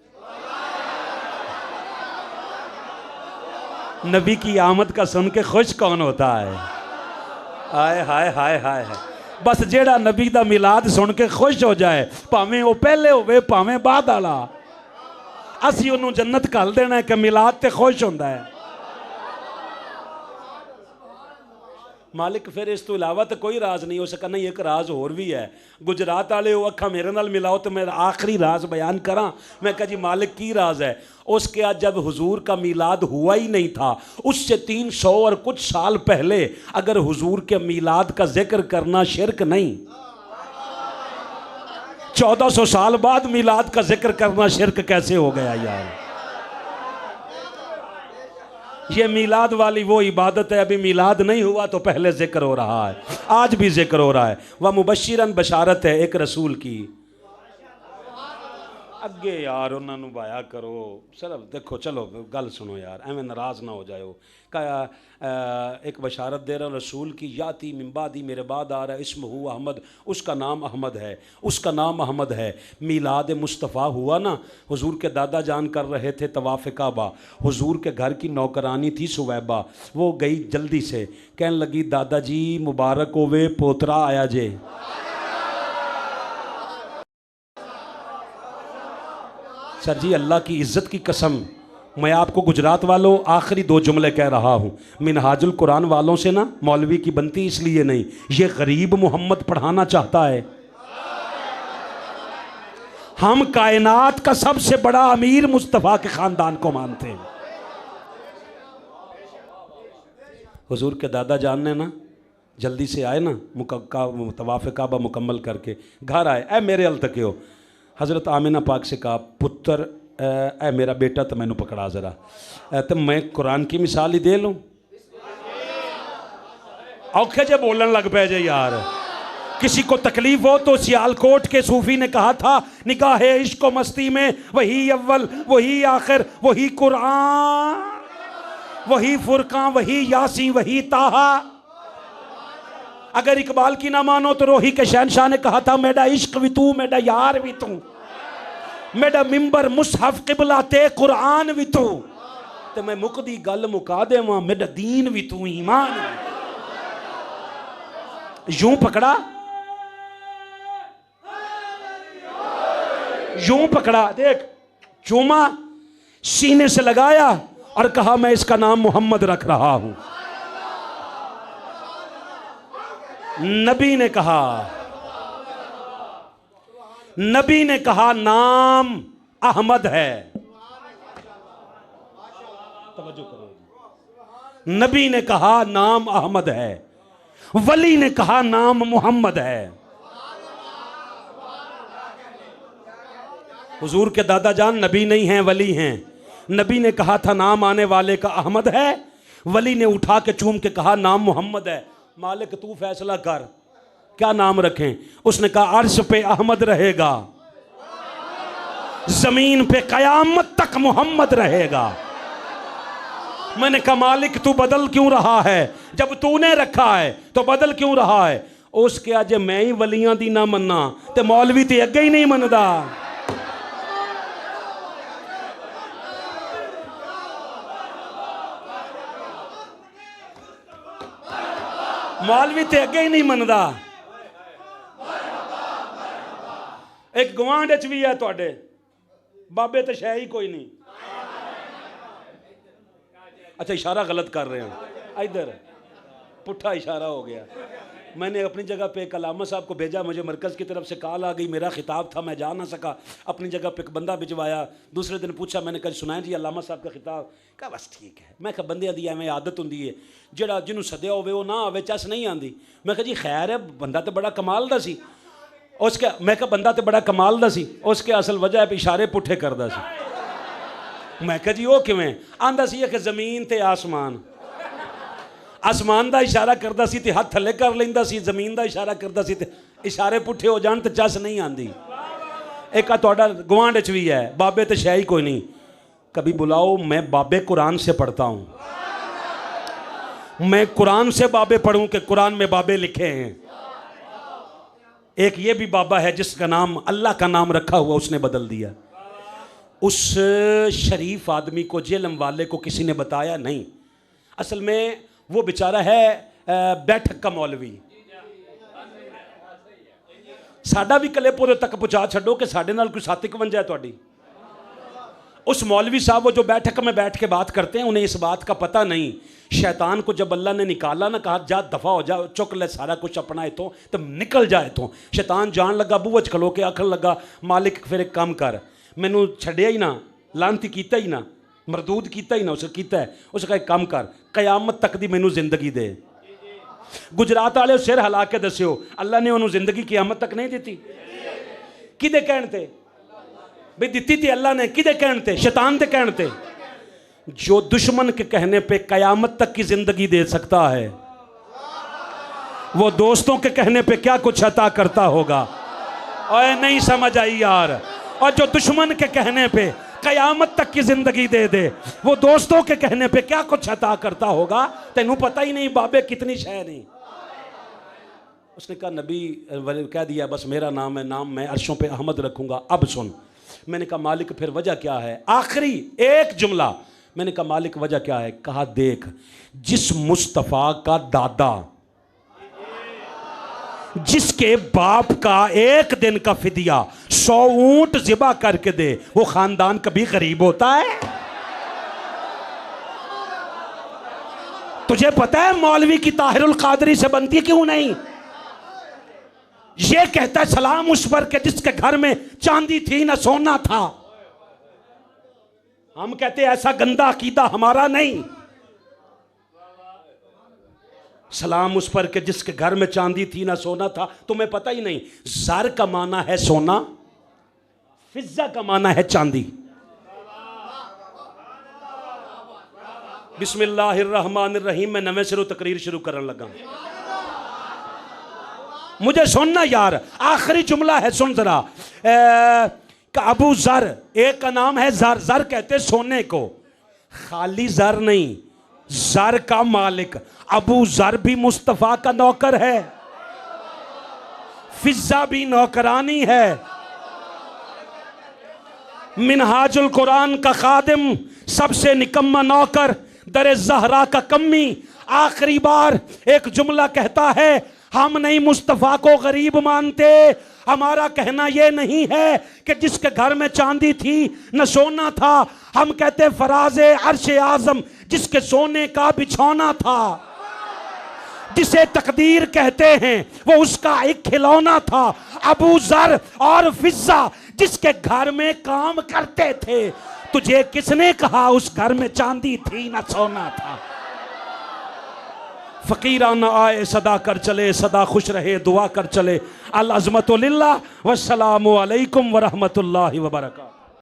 नबी की आमद का सुन के खुश कौन होता है? हाय हाय हाय हाय हाय। बस जेड़ा नबी दा मिलाद सुन के खुश हो जाए, भावें वो पहले होवे भावें बाद वाला, असी उन्होंने जन्नत घल देना है कि मिलाद ते खुश होंदा है। मालिक फिर इस तो इलावा तो कोई राज नहीं हो सका। नहीं, एक राज होर भी है। गुजरात वाले हो, अखा मेरे नाल मिलाओ तो मैं आखिरी राज बयान करा। मैं कहा जी मालिक की राज है? उसके आज जब हुजूर का मीलाद हुआ ही नहीं था, उससे 300 और कुछ साल पहले अगर हुजूर के मीलाद का जिक्र करना शिरक नहीं, 1400 साल बाद मीलाद का जिक्र करना शिरक कैसे हो गया यार? ये मीलाद वाली वो इबादत है, अभी मीलाद नहीं हुआ तो पहले जिक्र हो रहा है, आज भी जिक्र हो रहा है। वह मुबश्शिरन, बशारत है एक रसूल की। अगे यार उन्होंने वाया करो, सिर्फ देखो, चलो गल सुनो यार, एवं नाराज़ ना हो जाओ। एक बशारत दे रहा रसूल की, याती मिम्बादी, मेरे बाद आ रहा है, इस्महू अहमद, उसका नाम अहमद है, उसका नाम अहमद है। मीलाद मुस्तफ़ा हुआ ना, हुजूर के दादा जान कर रहे थे तवाफ़ काबा, हुजूर के घर की नौकरानी थी सुवैबा, वो गई जल्दी से, कहने लगी दादाजी मुबारक होवे, पोतरा आया जे। सर जी अल्लाह की इज़्ज़त की कसम, मैं आपको गुजरात वालों आखिरी 2 जुमले कह रहा हूँ। मिनहाजुल कुरान वालों से ना मौलवी की बनती इसलिए नहीं, ये गरीब मोहम्मद पढ़ाना चाहता है। हम कायनात का सबसे बड़ा अमीर मुस्तफ़ा के ख़ानदान को मानते हैं। हुजूर के दादा जान ने ना जल्दी से आए ना, तवाफ़ काबा मुकम्मल करके घर आए। ऐ मेरे अल तक हो, हज़रत आमिना पाक से कहा, पुत्र ऐ मेरा बेटा तो मैनू पकड़ा ज़रा, तो मैं कुरान की मिसाल ही दे लूँ? औखे जे बोलन लग पे जे यार। किसी को तकलीफ हो तो सियालकोट के सूफी ने कहा था, निकाह इश्क व मस्ती में वही अव्वल वही आखिर वही कुरान वही फुरकान वही यासीन वही ताहा। अगर इकबाल की ना मानो तो रोही के शहनशाह ने कहा था, मेरा इश्क भी तू, मेरा यार भी तू, मेरा मिंबर मुसहफ किबला ते कुरान भी तू। तो मैं मुकदी गल मुका देवां, मेरा दीन भी तू, ईमान यूं पकड़ा, यूं पकड़ा, देख चूमा, सीने से लगाया और कहा मैं इसका नाम मोहम्मद रख रहा हूं। नबी ने कहा, नबी ने कहा नाम अहमद है। तवज्जो करो, नबी ने कहा नाम अहमद है, वली ने कहा नाम मोहम्मद है। हुजूर के दादा जान नबी नहीं हैं, वली हैं। नबी ने कहा था नाम आने वाले का अहमद है, वली ने उठा के चूम के कहा नाम मोहम्मद है। मालिक तू फैसला कर, क्या नाम रखें? उसने कहा अर्श पे अहमद रहेगा, जमीन पे कयामत तक मोहम्मद रहेगा। मैंने कहा मालिक तू बदल क्यों रहा है? जब तूने रखा है तो बदल क्यों रहा है? उसके अज मैं ही वलियां दी ना मन्ना ते मौलवी ते अगे ही नहीं मनदा। मौलवी ते अगे ही नहीं मनदा। एक गवांढ च भी है तुहाडे बाबे तो शै ही कोई नहीं। अच्छा इशारा गलत कर रहे हैं, इधर पुट्ठा इशारा हो गया। मैंने अपनी जगह पे एक अल्लामा साहब को भेजा, मुझे मरकज़ की तरफ से कॉल आ गई, मेरा खिताब था, मैं जा ना सका। अपनी जगह पे एक बंदा भिजवाया, दूसरे दिन पूछा, मैंने कहा सुनाया जी अल्लामा साहब का खिताब। कहा बस ठीक है। मैं कहा बंदे दी एवं आदत होंदी है, जिहड़ा जिन्हों सद्या होवे वो ना आवे, चस नहीं आती। मैं कहा जी खैर है, बंदा तो बड़ा कमाल दा सी। उसके मैं कहा बंदा तो बड़ा कमाल दा सी, उसके असल वजह है इशारे पुट्ठे करदा सी। मैं कहा जी वो किवें? आंदा सी कि ज़मीन ते आसमान, आसमान का इशारा करता सी ते हाथ थले कर लेंदा सी, जमीन का इशारा करता सी ते इशारे पुट्ठे हो जान तो चस नहीं आती। एक तुहाडा गुआंढ च भी है, बाबे तो शै ही कोई नहीं। कभी बुलाओ, मैं बाबे कुरान से पढ़ता हूँ, मैं कुरान से बाबे पढ़ूं कि कुरान में बाबे लिखे हैं। एक ये भी बाबा है जिसका नाम अल्लाह का नाम रखा हुआ उसने बदल दिया। उस शरीफ आदमी को, जेलम वाले को किसी ने बताया नहीं। असल में वो बेचारा है बैठक का मौलवी। साडा भी कलेपुर तक पहुँचा छड्डो कि साडे नाल कोई साथी कवंजा है तुहाडी। उस मौलवी साहब वो जो बैठक में बैठ के बात करते हैं, उन्हें इस बात का पता नहीं। शैतान को जब अल्लाह ने निकाला ना, कहा जा दफ़ा हो जा, चुक ले सारा कुछ अपना इतों तो निकल जाए तो। शैतान जान लगा, बूहे च खलो के आखन लगा मालिक फिर एक काम कर, मैनू छड्डिया ही ना, लानती कीता ही ना, मरदूद कीता ही ना। उसे कीता है, उसका एक काम कर, कयामत तक दी मैनू जिंदगी दे। गुजरात वाले सिर हिला के दस्यो अल्लाह ने उन्होंने जिंदगी कयामत तक नहीं दी। किदे कहण ते भाई दिती थी अल्लाह ने, किदे कहण ते? शैतान दे कहण ते। जो दुश्मन के कहने पे कयामत तक की जिंदगी दे सकता है, वो दोस्तों के कहने पे क्या कुछ अता करता होगा। और नहीं समझ आई यार। और जो दुश्मन के कहने पे कयामत तक की जिंदगी दे दे, वो दोस्तों के कहने पे क्या कुछ अता करता होगा। तेनू पता ही नहीं बाबे कितनी शय नहीं। उसने कहा नबी कह दिया बस मेरा नाम है, नाम मैं अर्शों पे अहमद रखूंगा। अब सुन। मैंने कहा मालिक फिर वजह क्या है? आखिरी एक जुमला। मैंने कहा मालिक वजह क्या है? कहा देख, जिस मुस्तफ़ा का दादा, जिसके बाप का एक दिन का फिदिया 100 ऊंट ज़िबा करके दे, वो खानदान कभी गरीब होता है? तुझे पता है मौलवी की ताहिरुल कादरी से बनती क्यों नहीं? ये कहता है सलाम उस पर के जिसके घर में चांदी थी ना सोना था। हम कहते हैं ऐसा गंदा अकीदा हमारा नहीं। सलाम उस पर के जिसके घर में चांदी थी ना सोना था। तुम्हें पता ही नहीं, ज़र का माना है सोना, फिज़्ज़ा का माना है चांदी। बिस्मिल्लाहिर्रहमानिर्रहीम। मैं नवे सिरों तकरीर शुरू करने लगा। मुझे सुनना यार, आखिरी जुमला है, सुन जरा। अबू ज़र, एक का नाम है ज़र। ज़र कहते सोने को, खाली ज़र नहीं, ज़र का मालिक। अबू ज़र भी मुस्तफ़ा का नौकर है, फिज़्ज़ा भी नौकरानी है, मिनहाजुल कुरान का खादिम, सबसे निकम्मा नौकर, दर ज़हरा का कम्मी। आखिरी बार एक जुमला कहता है, हम नहीं मुस्तफ़ा को गरीब मानते। हमारा कहना यह नहीं है कि जिसके घर में चांदी थी न सोना था। हम कहते फराज़े अर्श आज़म, जिसके सोने का बिछौना था। जिसे तकदीर कहते हैं वो उसका एक खिलौना था। अबू जर और फिजा जिसके घर में काम करते थे, तुझे किसने कहा उस घर में चांदी थी ना सोना था। फकीराना आए सदा कर चले, सदा खुश रहे दुआ कर चले। अल अज़मतु लिल्लाह वस्सलामु अलैकुम व रहमतुल्लाहि व बरकातहू।